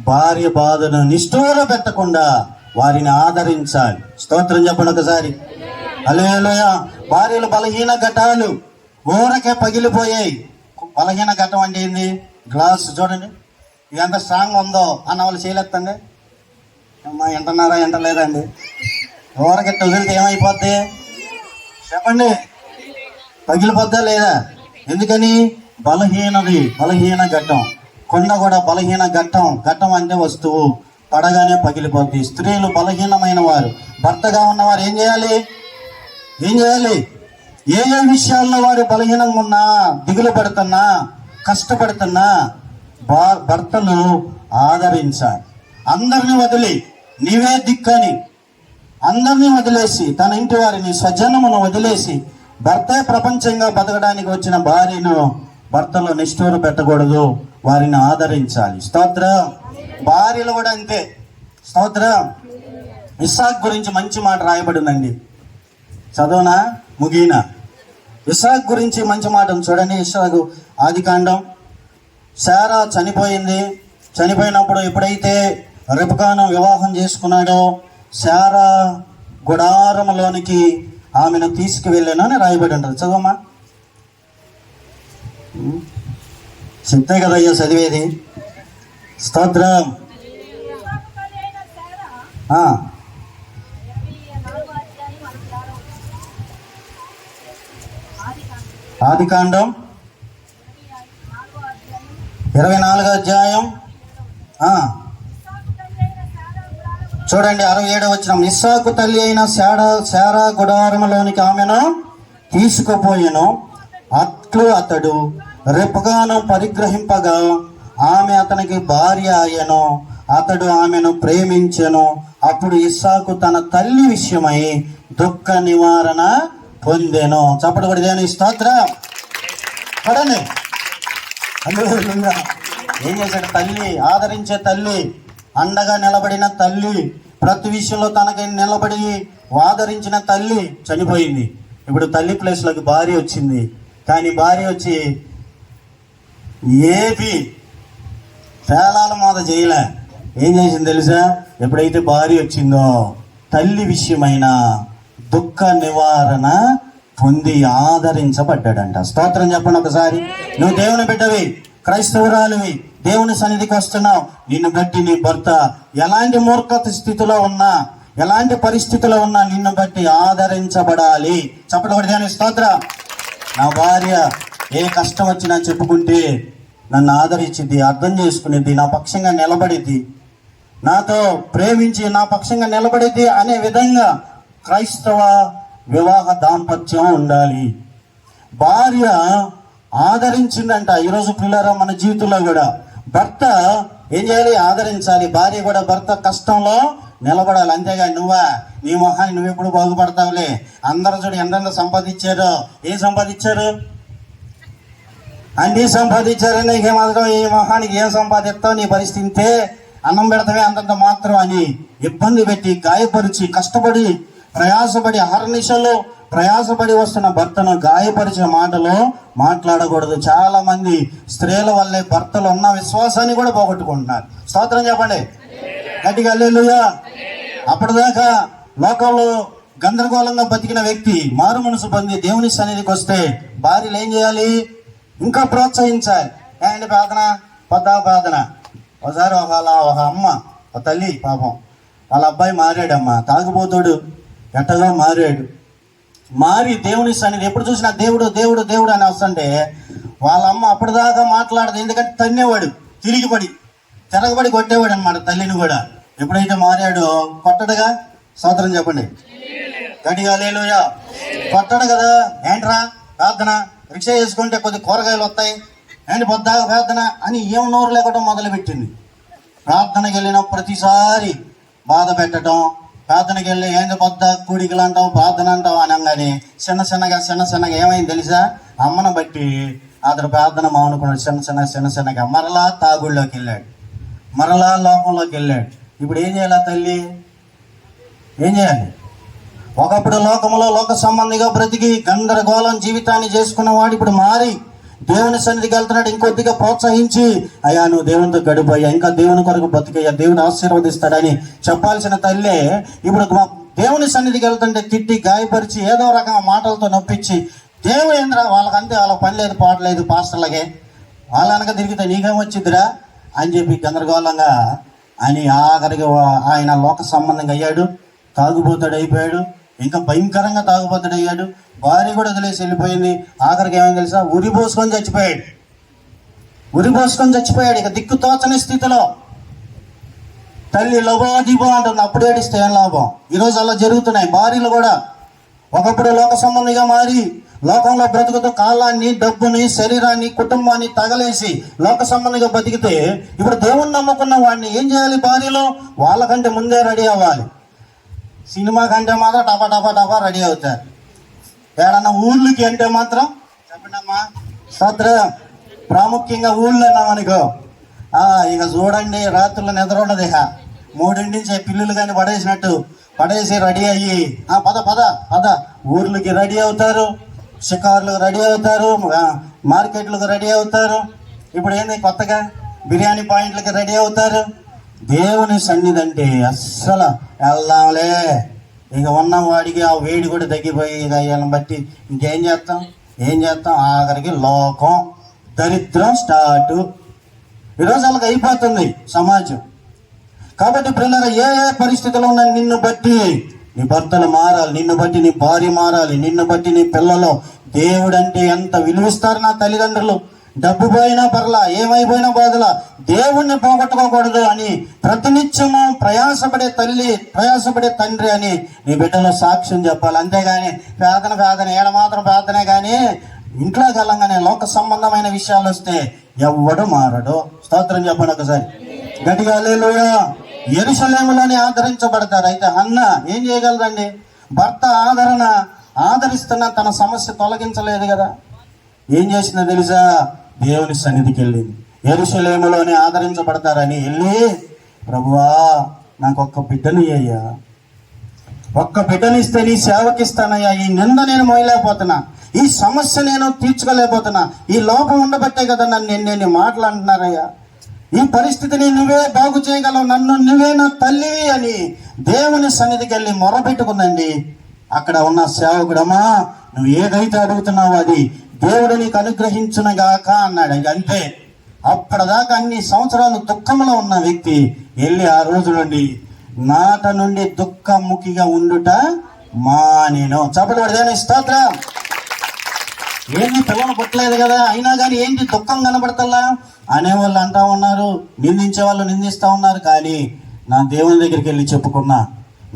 భార్య బాధను నిష్ఠూర పెట్టకుండా వారిని ఆదరించాలి. స్తోత్రం చెప్పండి ఒకసారి. హల్లెలూయా. భార్యలు బలహీన ఘటాలు ఊరకే పగిలిపోయాయి. బలహీన ఘటం అంటే ఏంది? గ్లాస్ చూడండి, ఇది ఎంత స్ట్రాంగ్ ఉందో అన్న వాళ్ళు చేయలేదండి. అమ్మా ఎంటన్నారా ఎంటలేదండి? ఊరకే వదిలితే ఏమైపోద్ది చెప్పండి? పగిలిపోద్దా లేదా? ఎందుకని? బలహీన ఘట్టం. కొండ కూడా బలహీన ఘట్టం అంటే వస్తువు, పడగానే పగిలిపోద్ది. స్త్రీలు బలహీనమైన వారు. భర్తగా ఉన్నవారు ఏం చేయాలి? ఏ విషయాల్లో వారు బలహీనంగా ఉన్నా, దిగులు పడుతున్నా, కష్టపడుతున్నా భర్తలు ఆదరించాలి. అందరిని వదిలి నీవే దిక్కని అందరినీ వదిలేసి, తన ఇంటి వారిని స్వజనమును వదిలేసి భర్తే ప్రపంచంగా బతకడానికి వచ్చిన భార్యను భర్తలో నిష్ఠూర పెట్టకూడదు, వారిని ఆదరించాలి. స్తోత్రం. భార్యలు కూడా అంతే. స్తోత్రం. ఇస్సాకు గురించి మంచి మాట రాయబడిందండి. చదవనా ముగినా? ఇస్సాకు గురించి మంచి మాట చూడండి. ఇస్సాకు ఆదికాండం. శారా చనిపోయింది. చనిపోయినప్పుడు ఎప్పుడైతే రెబెకాను వివాహం చేసుకున్నాడో, శారా గుడారములోనికి ఆమెను తీసుకువెళ్ళానని రాయబడి ఉంటుంది. చదవమ్మా. చెప్తే కదయ్యా చదివేది. స్తోత్రం. ఆదికాండం 24వ అధ్యాయం చూడండి 67వ వచనం. ఇస్సాకు తల్లి అయిన శారా గుడారములోనికి ఆమెను తీసుకుపోయెను. అట్లు అతడు రెబెకాను పరిగ్రహింపగా ఆమె అతనికి భార్య అయ్యెను. అతడు ఆమెను ప్రేమించెను. అప్పుడు ఇస్సాకు తన తల్లి విషయమై దుఃఖ నివారణ పొందెను. చప్పటి కొడి దేవుని స్తోత్రం. పడండి. ఏం చేశాడు? తల్లి, ఆదరించే తల్లి, అండగా నిలబడిన తల్లి, ప్రతి విషయంలో తనకి నిలబడి ఆదరించిన తల్లి చనిపోయింది. ఇప్పుడు తల్లి ప్లేస్లోకి భార్య వచ్చింది. కానీ భార్య వచ్చి ఏది పేలాల మోద చేయలే. ఏం చేసింది తెలుసా? ఎప్పుడైతే భార్య వచ్చిందో తల్లి విషయమైన దుఃఖ నివారణ పొంది ఆదరించబడ్డాడంట. స్తోత్రం చెప్పండి ఒకసారి. నువ్వు దేవుని బిడ్డవి, క్రైస్తవురాలివి, దేవుని సన్నిధికి వస్తున్నావు. నిన్ను బట్టి నీ భర్త ఎలాంటి మూర్ఖత స్థితిలో ఉన్నా, ఎలాంటి పరిస్థితిలో ఉన్నా నిన్ను బట్టి ఆదరించబడాలి. చెప్పండి దేవుని స్తోత్రం. నా భార్య ఏ కష్టం వచ్చినా చెప్పుకుంటే నన్ను ఆదరించిద్ది, అర్థం చేసుకునేది, నా పక్షంగా నిలబడిద్ది, నాతో ప్రేమించి నా పక్షంగా నిలబడిద్ది అనే విధంగా క్రైస్తవ వివాహ దాంపత్యం ఉండాలి. భార్య ఆదరించిందంట. ఈరోజు పిల్లరా మన జీవితంలో కూడా భర్త ఏం చేయాలి? ఆదరించాలి. భార్య కూడా భర్త కష్టంలో నిలబడాలి. అంతేగా నువ్వా నీ మొహాన్ని నువ్వు ఎప్పుడు బాగుపడతావులే, అందరూ చూడు ఎంతెంత సంపాదించారో, ఏం సంపాదించారు? అన్నీ సంపాదించారు, నీకేమాత్రం ఈ మొహానికి ఏం సంపాదిస్తావు, నీ పరిస్థితి అన్నం పెడతావే అంతంత మాత్రం అని ఇబ్బంది పెట్టి గాయపరిచి కష్టపడి ప్రయాసపడి అహర్నిశలు ప్రయాసపడి వస్తున్న భర్తను గాయపరిచిన మాటలు మాట్లాడకూడదు. చాలా మంది స్త్రీల వల్లే భర్తలు ఉన్న విశ్వాసాన్ని కూడా పోగొట్టుకుంటున్నారు. స్తోత్రం చెప్పండి గట్టిగా హల్లెలూయా. అప్పటిదాకా లోకంలో గందరగోళంగా బతికిన వ్యక్తి మారు మనసు పొంది దేవుని సన్నిధికి వస్తే భార్యలు ఏం చేయాలి? ఇంకా ప్రోత్సహించాలి. ఏంటి ప్రార్థన? ప్రార్థన. ఒకసారి ఒక అమ్మ, ఒక తల్లి పాపం వాళ్ళ అబ్బాయి మారాడమ్మా, తాగుబోతుడు, ఎట్టగా మారాడు. మారి దేవుని సన్నిధి ఎప్పుడు చూసినా దేవుడు దేవుడు దేవుడు అని వస్తుంటే వాళ్ళ అమ్మ అప్పటిదాకా మాట్లాడదు. ఎందుకంటే తన్నేవాడు, తిరిగిపడి తిరగబడి కొట్టేవాడు అనమాట తల్లిని కూడా. ఎప్పుడైతే మారాడో కొట్టడుగా. స్తోత్రం చెప్పండి గట్టిగా హల్లెలూయా. కొట్టడు కదా. ఏంట్రా ప్రార్థన, రిక్షా చేసుకుంటే కొద్ది కూరగాయలు వస్తాయి, ఏంటి పొద్దాక ప్రార్థన అని ఏం నోరు లేకటం మొదలుపెట్టింది. ప్రార్థనకి వెళ్ళిన ప్రతిసారి బాధ పెట్టడం, ప్రార్థనకి వెళ్ళి ఏంది పొద్ద కూడికలు అంటాం ప్రార్థన అంటాం అనగానే చిన్న చిన్నగా ఏమైంది తెలుసా? అమ్మను బట్టి అతడు ప్రార్థన మానుకున్నాడు. చిన్న చిన్నగా మరలా తాగుళ్ళలోకి వెళ్ళాడు, మరలా లోకంలోకి వెళ్ళాడు. ఇప్పుడు ఏం చేయాలి? తల్లి ఏం చేయాలి? ఒకప్పుడు లోకంలో లోక సంబంధిగా బ్రతికి గందరగోళం జీవితాన్ని చేసుకున్నవాడు ఇప్పుడు మారి దేవుని సన్నిధికి వెళ్తున్నాడు. ఇంకొద్దిగా ప్రోత్సహించి అయ్యా నువ్వు దేవునితో గడిపోయా, ఇంకా దేవుని కొరకు బతికయ్యా, దేవుని ఆశీర్వదిస్తాడని చెప్పాల్సిన తల్లే ఇప్పుడు దేవుని సన్నిధికి వెళ్తుంటే తిట్టి గాయపరిచి ఏదో రకమైన మాటలతో నొప్పించి దేవుడు ఏంద్రా వాళ్ళకంతే, వాళ్ళ పని లేదు పాట లేదు పాస్టర్లకే, వాళ్ళ వెనక తిరిగితే నీకేమొచ్చిందిరా అని చెప్పి గందరగోళంగా అని ఆఖరికి ఆయన లోక సంబంధంగా అయ్యాడు, తాగుబోతాడు అయిపోయాడు, ఇంకా భయంకరంగా తాగుబోతాడు అయ్యాడు. భార్య కూడా వదిలేసి వెళ్ళిపోయింది. ఆఖరికి ఏమైంది తెలుసా? ఉరి పోసుకొని చచ్చిపోయాడు. ఇక దిక్కు తోచని స్థితిలో తల్లి లోబో అంటుంది. అప్పుడు ఏడిస్తే ఏం లాభం? ఈరోజు అలా జరుగుతున్నాయి. భార్యలు కూడా ఒకప్పుడు లోక సంబంధిగా మారి లోకంలో బ్రతుకుతూ కాలాన్ని, డబ్బుని, శరీరాన్ని, కుటుంబాన్ని తగలేసి లోక సంబంధిగా బతికితే ఇప్పుడు దేవుణ్ణి నమ్ముకున్న వాడిని ఏం చేయాలి? భార్యలు వాళ్ళకంటే ముందే రెడీ అవ్వాలి. సినిమా కంటే మాత్రం టపా రెడీ అవుతారు. ఏడన్నా ఊళ్ళకి అంటే మాత్రం చెప్పండి అమ్మా స్తోత్రం. ప్రాముఖ్యంగా ఊళ్ళో అన్నామనుకో ఇక చూడండి రాత్రులు నిద్ర ఉండదు. ఇక 3 నుంచి పిల్లులు కానీ పడేసి రెడీ అయ్యి పద ఊర్లకి రెడీ అవుతారు, షికారులకు రెడీ అవుతారు, మార్కెట్లకు రెడీ అవుతారు. ఇప్పుడు ఏంది కొత్తగా బిర్యానీ పాయింట్లకి రెడీ అవుతారు. దేవుని సన్నిధి అంటే అస్సలు వెళ్దాంలే, ఇక ఉన్నవాడికి ఆ వేడి కూడా తగ్గిపోయి ఇక వీళ్ళని బట్టి ఇంకేం చేస్తాం ఆఖరికి లోకం దరిద్రం స్టార్ట్. ఈరోజు వాళ్ళకి అయిపోతుంది సమాజం. కాబట్టి పిల్లలు ఏ పరిస్థితిలో ఉన్న నిన్ను బట్టి నీ భర్తలు మారాలి, నిన్ను బట్టి నీ భార్య మారాలి, నిన్ను బట్టి నీ పిల్లలు దేవుడు అంటే ఎంత విలువిస్తారు నా తల్లిదండ్రులు. డబ్బు పోయినా పర్లా, ఏమైపోయినా బాధలా, దేవుణ్ణి పోగొట్టుకోకూడదు అని ప్రతినిత్యము ప్రయాసపడే తల్లి, ప్రయాసపడే తండ్రి అని నీ బిడ్డలో సాక్ష్యం చెప్పాలి. అంతేగాని ప్రార్థన ఏడ మాత్రం ప్రార్థనే కానీ ఇంట్లోకి వెళ్ళంగానే లోక సంబంధమైన విషయాలు వస్తే ఎవ్వడు మారడు. స్తోత్రం చెప్పండి ఒకసారి గట్టిగా హల్లెలూయా. యెరూషలేములోనే ఆదరించబడతారు. అయితే హన్న ఏం చేయగలదండి? భర్త ఆదరిస్తున్న తన సమస్య తొలగించలేదు కదా. ఏం చేసిందో తెలుసా? దేవుని సన్నిధికి వెళ్ళింది. యెరూషలేములోనే ఆదరించబడతారని వెళ్ళి ప్రభువా నాకు ఒక్క బిడ్డని అయ్యా, ఒక్క బిడ్డనిస్తే నీ సేవకిస్తానయ్యా, ఈ నింద నేను మోయలేకపోతున్నా, ఈ సమస్య నేను తీర్చుకోలేకపోతున్నా, ఈ లోపం ఉండబట్టే కదా నేను మాట్లాడుతున్నారయ్యా, ఈ పరిస్థితిని నువ్వే బాగు చేయగలవు, నన్ను నువ్వే నా తల్లి అని దేవుని సన్నిధికి వెళ్ళి మొరపెట్టుకుందండి. అక్కడ ఉన్న సేవకుడమ్మా నువ్వు ఏదైతే అడుగుతున్నావో అది దేవుడు నీకు అనుగ్రహించునుగాక అన్నాడు. అంతే. అప్పటిదాకా అన్ని సంవత్సరాలు దుఃఖంలో ఉన్న వ్యక్తి వెళ్ళి ఆ రోజు నుండి దుఃఖముఖిగా ఉండుట మానేను. చెప్పబడి స్తోత్రం. ఏంటి పిల్లలు పుట్టలేదు కదా, అయినా కానీ ఏంటి దుఃఖం కనబడతల్లా అనేవాళ్ళు అంటా ఉన్నారు, నిందించే వాళ్ళు నిందిస్తూ ఉన్నారు. కానీ నా దేవుని దగ్గరికి వెళ్ళి చెప్పుకున్నా,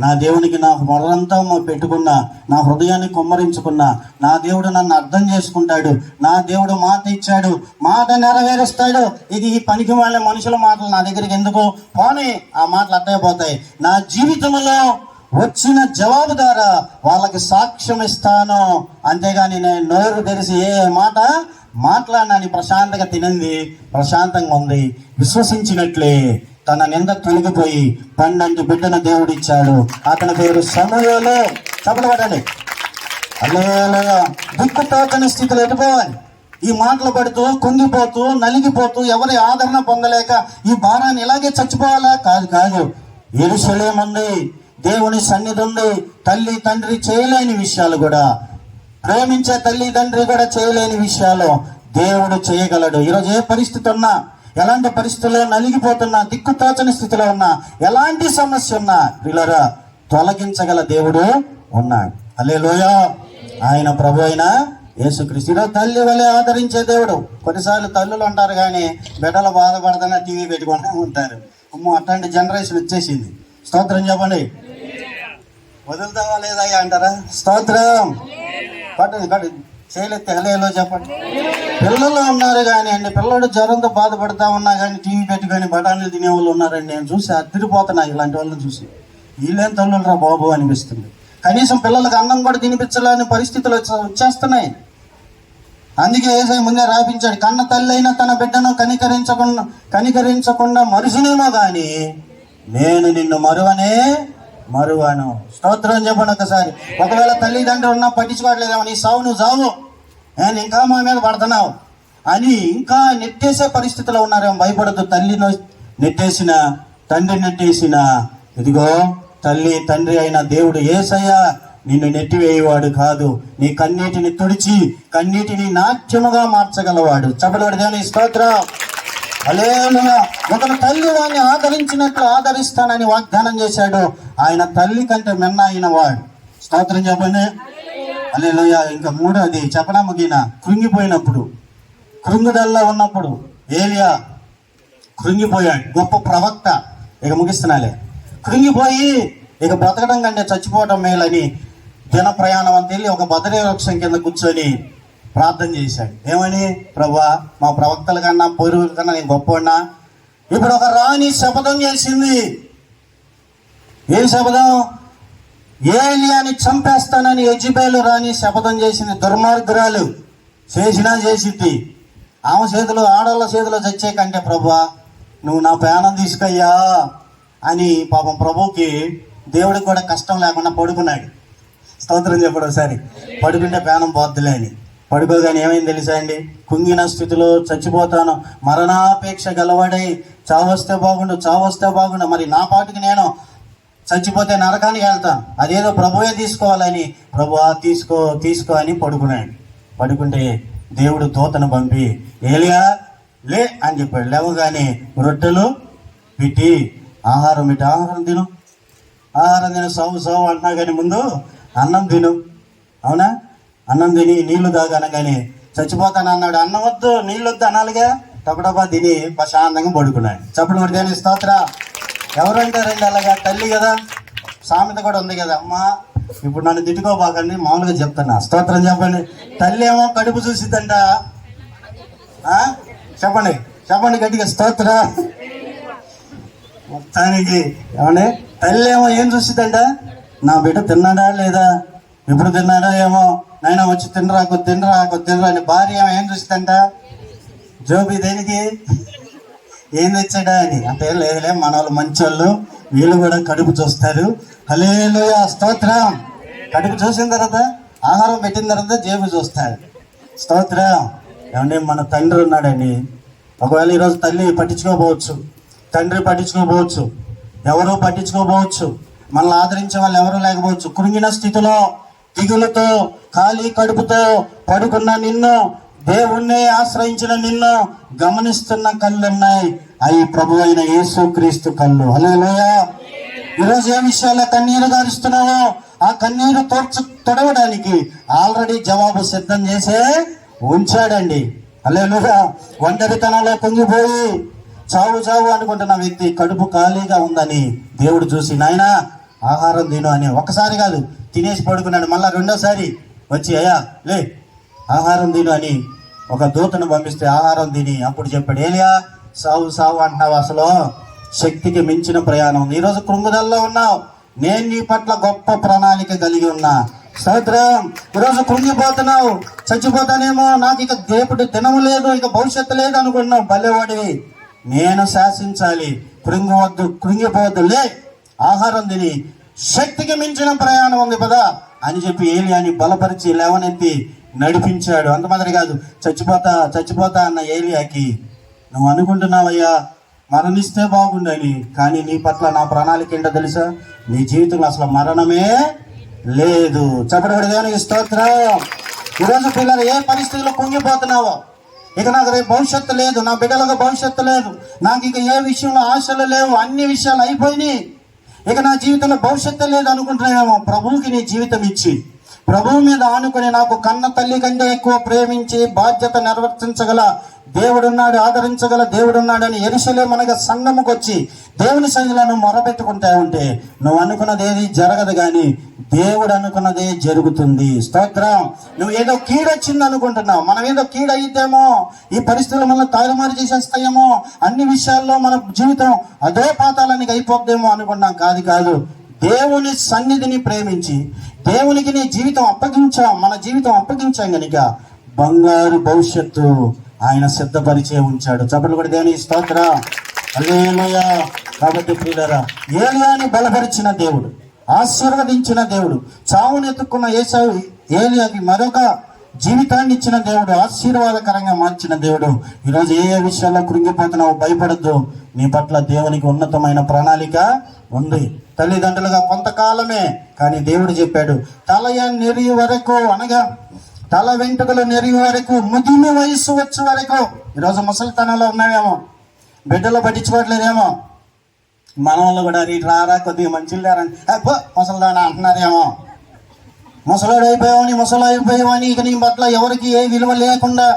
నా దేవునికి నా మొరంతా పెట్టుకున్నా, నా హృదయాన్ని కుమ్మరించుకున్నా, నా దేవుడు నన్ను అర్థం చేసుకుంటాడు, నా దేవుడు మాట ఇచ్చాడు, మాట నెరవేరుస్తాడు. ఇది ఈ పనికి వాళ్ళ మనుషుల మాటలు నా దగ్గరికి ఎందుకు పోనీ, ఆ మాటలు అట్టయిపోతాయి. నా జీవితంలో వచ్చిన జవాబు ద్వారా వాళ్ళకి సాక్ష్యం ఇస్తాను, అంతేగాని నేను నోరు తెరిచి ఏ మాట మాట్లాడినాని ప్రశాంతంగా తినంది, ప్రశాంతంగా ఉంది. విశ్వసించినట్లే తన నింద తొలగిపోయి పండంటి బిడ్డను దేవుడు ఇచ్చాడు. అతని పేరు సమూయేలు. చెప్పబడండి. హల్లెలూయా. దిక్కుతోచని స్థితిలో ఎటుపోవాలి, ఈ మాటలు పడుతూ కుంగిపోతూ నలిగిపోతూ ఎవరి ఆదరణ పొందలేక ఈ భారాన్ని ఇలాగే చచ్చిపోవాలా? కాదు కాదు. యెరూషలేము ఉంది, దేవుని సన్నిధి ఉంది. తల్లి తండ్రి చేయలేని విషయాలు కూడా, ప్రేమించే తల్లి తండ్రి కూడా చేయలేని విషయాలు దేవుడు చేయగలడు. ఈరోజు ఏ పరిస్థితి ఉన్నా, ఎలాంటి పరిస్థితుల్లో నలిగిపోతున్నా, దిక్కుతోచని స్థితిలో ఉన్నా, ఎలాంటి సమస్య ఉన్నా వీళ్ళరా తొలగించగల దేవుడు ఉన్నాడు. హల్లెలూయా. ఆయన ప్రభు అయిన యేసుక్రీస్తు తల్లి వలె ఆదరించే దేవుడు. కొన్నిసార్లు తల్లులు అంటారు కానీ బిడ్డలు బాధపడతానే టీవీ పెట్టుకుంటూ ఉంటారు. అమ్మో, అట్లాంటి జనరేషన్ వచ్చేసింది. స్తోత్రం చెప్పండి. వదులుతావా లేదా అంటారా? స్తోత్రం. కట్టు చేయలేస్తే హల్లెలూయా చెప్పండి. పిల్లలు ఉన్నారు కానీ అండి, పిల్లడు జ్వరంతో బాధపడతా ఉన్నా కానీ టీవీ పెట్టుకొని బఠానీలు తినే వాళ్ళు ఉన్నారండి. నేను చూసి అద్దరిపోతున్నా ఇలాంటి వాళ్ళని చూసి. వీళ్ళేం తల్లులరా బాబు అనిపిస్తుంది. కనీసం పిల్లలకు అన్నం కూడా తినిపించలేని పరిస్థితులు వచ్చేస్తున్నాయి. అందుకే యేసయ్య ముందే రాపించాడు, కన్న తల్లి అయినా తన బిడ్డను కనికరించకుండా మరుసునేమో కానీ నేను నిన్ను మరువను. స్తోత్రం చెప్పండి ఒకసారి. ఒకవేళ తల్లిదండ్రులు ఉన్నా పట్టించుకోవట్లేదేమో, నీ సావు నువ్వు సావు, నేను ఇంకా మా మీద పడుతున్నావు అని ఇంకా నెట్టేసే పరిస్థితిలో ఉన్నారేమో. భయపడద్దు. తల్లిని నెట్టేసిన, తండ్రి నెట్టేసిన, ఇదిగో తల్లి తండ్రి అయిన దేవుడు యేసయ్య నిన్ను నెట్టివేయవాడు కాదు. నీ కన్నీటిని తుడిచి కన్నీటిని నాట్యముగా మార్చగలవాడు. చెప్పలేడు దేవుని స్తోత్రం. హల్లెలూయా. ఒకరు తల్లి వాడిని ఆదరించినట్లు ఆదరిస్తానని వాగ్దానం చేశాడు. ఆయన తల్లి కంటే మిన్న అయిన వాడు. స్తోత్రం చెప్పండి. హల్లెలూయా. ఇంకా మూడోది చెప్పడం ముగిన కృంగిపోయినప్పుడు, కృంగుదల్లో ఉన్నప్పుడు ఏలియా కృంగిపోయాడు. గొప్ప ప్రవక్త. ఇక ముగిస్తున్నాలే. కృంగిపోయి ఇక బ్రతకడం కంటే చచ్చిపోవడం మేలని దిన ప్రయాణం అని వెళ్ళి ఒక బదరీ వృక్షం కింద కూర్చొని ప్రార్థన చేశాడు. ఏమని? ప్రభువా, మా ప్రవక్తల కన్నా పూర్వీకుల కన్నా నేను గొప్పవాడినా? ఇప్పుడు ఒక రాణి శపథం చేసింది. ఏం శపథం? ఏలియాని చంపేస్తానని యెజెబెలు రాణి శపథం చేసింది. దుర్మార్గురాలు. చేసినా చేసింది. ఆమె చేతిలో, ఆడవాళ్ళ చేతిలో చచ్చే కంటే ప్రభువా నువ్వు నా ప్రాణం తీసుకయ్యా అని పాపం ప్రభువుకి దేవుడికి కూడా కష్టం లేకుండా పడుకున్నాడు. స్తోత్రం చెప్పడం ఒకసారి. పడుకుంటే ప్రాణం పోద్దులే అని. పడుకోగానే ఏమైంది తెలుసా అండి? కుంగిన స్థితిలో చచ్చిపోతాను, మరణాపేక్ష గలవాడై చావొస్తే బాగుండు, మరి నా పాటికి నేను చచ్చిపోతే నరకానికి వెళ్తాను, అదేదో ప్రభువే తీసుకోవాలని, ప్రభువా తీసుకో అని పడుకున్నాడు. పడుకుంటే దేవుడు దూతను పంపి ఏలియా లే అని చెప్పాడు. లేవగానే రొట్టెలు పెట్టి ఆహారం తిను సావు అంటున్నా కానీ ముందు అన్నం తిను. అవునా? అన్నం తిని నీళ్లు తాగనగానే చచ్చిపోతాను అన్నాడు. అన్నం వద్దు నీళ్ళు వద్దు అనాలిగా. టపటపా తిని ప్రశాంతంగా పడుకున్నాడు. చప్పుడు పడితేనే స్తోత్ర. ఎవరంటారండి అలాగా? తల్లి కదా. సామెత కూడా ఉంది కదా, అమ్మా ఇప్పుడు నన్ను తిట్టుకోబాకండి, మామూలుగా చెప్తున్నా. స్తోత్రం చెప్పండి. తల్లి ఏమో కడుపు చూసిద్దంట. చెప్పండి గట్టిగా స్తోత్ర. మొత్తానికి ఏమండి, తల్లి ఏమో ఏం చూసిద్దంట? నా బిడ్డ తిన్నాడా లేదా, ఎప్పుడు తిన్నాడా ఏమో, నైనా వచ్చి తినరా అని. భార్య ఏం చూసిద్దంట? జోబి దేనికి ఏం తెచ్చాడా అని. అంటే లేదులే, మన వాళ్ళు మంచోళ్ళు, వీళ్ళు కూడా కడుపు చూస్తారు. హల్లెలూయా స్తోత్రం. కడుపు చూసిన తర్వాత, ఆహారం పెట్టిన తర్వాత జేబు చూస్తారు. స్తోత్రం. ఏమంటే మన తండ్రి ఉన్నాడండి. ఒకవేళ ఈరోజు తల్లి పట్టించుకోకపోవచ్చు, తండ్రి పట్టించుకోకపోవచ్చు, ఎవరూ పట్టించుకోకపోవచ్చు, మనల్ని ఆదరించే వాళ్ళు ఎవరూ లేకపోవచ్చు. కృంగిన స్థితిలో, దిగులతో, ఖాళీ కడుపుతో పడుకున్న నిన్ను, దేవుణ్ణి ఆశ్రయించిన నిన్ను గమనిస్తున్న కళ్ళున్నాయి. అవి ప్రభు అయిన యేసుక్రీస్తు కళ్ళు. హల్లెలూయా. ఈరోజు ఏ విషయాల్లో కన్నీరు గారుస్తున్నావో ఆ కన్నీరు తొడవడానికి ఆల్రెడీ జవాబు సిద్ధం చేసే ఉంచాడండి. హల్లెలూయా. ఒంటరితనంలో కుంగిపోయి చావు చావు అనుకుంటున్న వ్యక్తి కడుపు ఖాళీగా ఉందని దేవుడు చూసి, నాయనా ఆహారం తిను అని ఒక్కసారి కాదు తినేసి పడుకున్నాడు. మళ్ళా రెండోసారి వచ్చి, అయ్యా లే ఆహారం తిను అని ఒక దూతను పంపిస్తే ఆహారం తిని అప్పుడు చెప్పాడు, ఏలియా సావు సావు అంటున్నావు, అసలు శక్తికి మించిన ప్రయాణం ఉంది. ఈరోజు కృంగుదల్లో ఉన్నావు, నేను నీ పట్ల గొప్ప ప్రణాళిక కలిగి ఉన్నా. స్తోత్రం. ఈరోజు కృంగిపోతున్నావు, చచ్చిపోతానేమో, నాకు ఇక దేవుడు దినము లేదు, ఇక భవిష్యత్తు లేదు అనుకుంటున్నావు. భలేవాడివి, నేను శాసించాలి, కృంగిపోవద్దు, లే ఆహారం తిని శక్తికి మించిన ప్రయాణం ఉంది పదా అని చెప్పి ఏలియాని బలపరిచి లేవనెత్తి నడిపించాడు. అంతమాత్రమే కాదు, చచ్చిపోతా అన్న ఏలియాకి, నువ్వు అనుకుంటున్నావయ్యా మరణిస్తే బాగుండని, కానీ నీ పట్ల నా ప్రణాళిక ఏంటో తెలుసా? నీ జీవితంలో అసలు మరణమే లేదు. చెప్పబడి దేవునికి స్తోత్రం. ఈరోజు పిల్లలు ఏ పరిస్థితిలో కుంగిపోతున్నావో, ఇక నాకు రేపు భవిష్యత్తు లేదు, నా బిడ్డలకు భవిష్యత్తు లేదు, నాకు ఇక ఏ విషయంలో ఆశలు లేవు, అన్ని విషయాలు అయిపోయినాయి, ఇక నా జీవితంలో భవిష్యత్తు లేదు అనుకుంటున్నామేమో, ప్రభువుకి నీ జీవితం ఇచ్చి ప్రభువు మీద ఆనుకుని నాకు కన్న తల్లి కంటే ఎక్కువ ప్రేమించి బాధ్యత నిర్వర్తించగల దేవుడున్నాడు, ఆదరించగల దేవుడున్నాడని యెరూషలేము అనగా సంఘముకు వచ్చి దేవుని సన్నిధిలో మొరపెట్టుకుంటా ఉంటే నువ్వు అనుకున్నది ఏది జరగదు, కానీ దేవుడు అనుకున్నదే జరుగుతుంది. స్తోత్రం. నువ్వు ఏదో కీడొచ్చింది అనుకుంటున్నావు, మనం ఏదో కీడు అయితేమో, ఈ పరిస్థితులు మనం తారుమారు చేసేస్తాయేమో, అన్ని విషయాల్లో మన జీవితం అదే పాతాళానికి అయిపోద్దేమో అనుకున్నాం. కాదు, దేవుని సన్నిధిని ప్రేమించి దేవునికి నీ జీవితం అప్పగించాం, మన జీవితం అప్పగించాం కనుక బంగారు భవిష్యత్తు ఆయన సిద్ధపరిచే ఉంచాడు. చప్పట్లు కూడా దేవుని స్తోత్రం. హల్లెలూయా. కాబట్టి ప్రియులారా, ఏలియాని బలపరిచిన దేవుడు, ఆశీర్వదించిన దేవుడు, చావునెత్తుకున్న ఏలియాకి మరొక జీవితాన్ని ఇచ్చిన దేవుడు, ఆశీర్వాదకరంగా మార్చిన దేవుడు. ఈరోజు ఏ విషయాల్లో కృంగిపోతున్నావు, భయపడద్దు, నీ పట్ల దేవునికి ఉన్నతమైన ప్రణాళిక ఉంది. తల్లిదండ్రులుగా కొంతకాలమే, కానీ దేవుడు చెప్పాడు, తల నెరిగి వరకు, అనగా తల వెంట్రుకలు నెరిగి వరకు, ముదిమి వయస్సు వచ్చే వరకు. ఈరోజు ముసలితనంలో ఉన్నామేమో, బిడ్డలు పట్టించుకోవట్లేదేమో, మన వాళ్ళు కూడా రీ రారా కొద్దిగా మంచిలు లేరని ముసలిదానా అంటున్నారేమో. ముసలాడు అయిపోయావని ఇక నీ పట్ల ఎవరికి ఏ విలువ లేకుండా,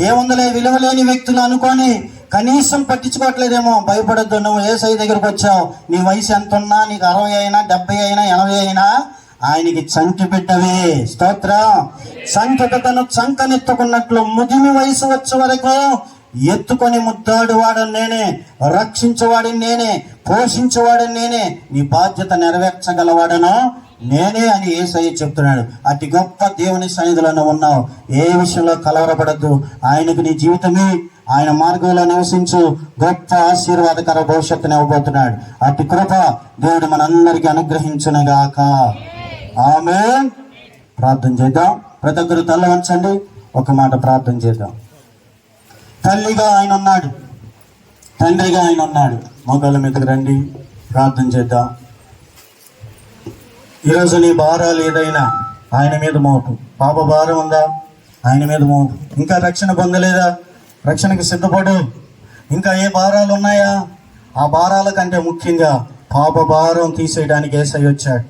ఏముందలే విలువ లేని వ్యక్తులు అనుకొని కనీసం పట్టించుకోవట్లేదేమో. భయపడద్దు, నువ్వు యేసయ్య దగ్గరకు వచ్చావు, నీ వయసు ఎంత ఉన్నా, నీకు 60 అయినా 70 అయినా 80 అయినా ఆయనకి చంటి బిడ్డవే. స్తోత్రం. చంటి బిడ్డను చంకనెత్తుకున్నట్లు ముదిమి వయసు వచ్చే వరకు ఎత్తుకొని ముద్దాడువాడని నేనే, రక్షించేవాడిని నేనే, పోషించేవాడిని నేనే, నీ బాధ్యత నెరవేర్చగలవాడను నేనే అని యేసయ్య చెప్తున్నాడు. అతి గొప్ప దేవుని సన్నిధిలో ఉన్నావు, ఏ విషయంలో కలవరపడద్దు. ఆయనకు నీ జీవితమే, ఆయన మార్గంలో నివసించు, గొప్ప ఆశీర్వాదకర భవిష్యత్తుని ఇవ్వబోతున్నాడు. అతి కృప దేవుడు మనందరికీ అనుగ్రహించునుగాక. ఆమేన్. ప్రార్థన చేద్దాం. ప్రతి ఒక్కరు తల వంచండి, ఒక మాట ప్రార్థన చేద్దాం. తల్లిగా ఆయన ఉన్నాడు, తండ్రిగా ఆయన ఉన్నాడు. మోకాళ్ళ మీదకి రండి, ప్రార్థన చేద్దాం. ఈరోజు నీ భారాలు ఏదైనా ఆయన మీద మోపు. పాప భారం ఉందా? ఆయన మీద మోపు. ఇంకా రక్షణ పొందలేదా? రక్షణకు సిద్ధపడు. ఇంకా ఏ భారాలు ఉన్నాయా? ఆ భారాల కంటే ముఖ్యంగా పాప భారం తీసేయడానికి యేసయ్య వచ్చాడు.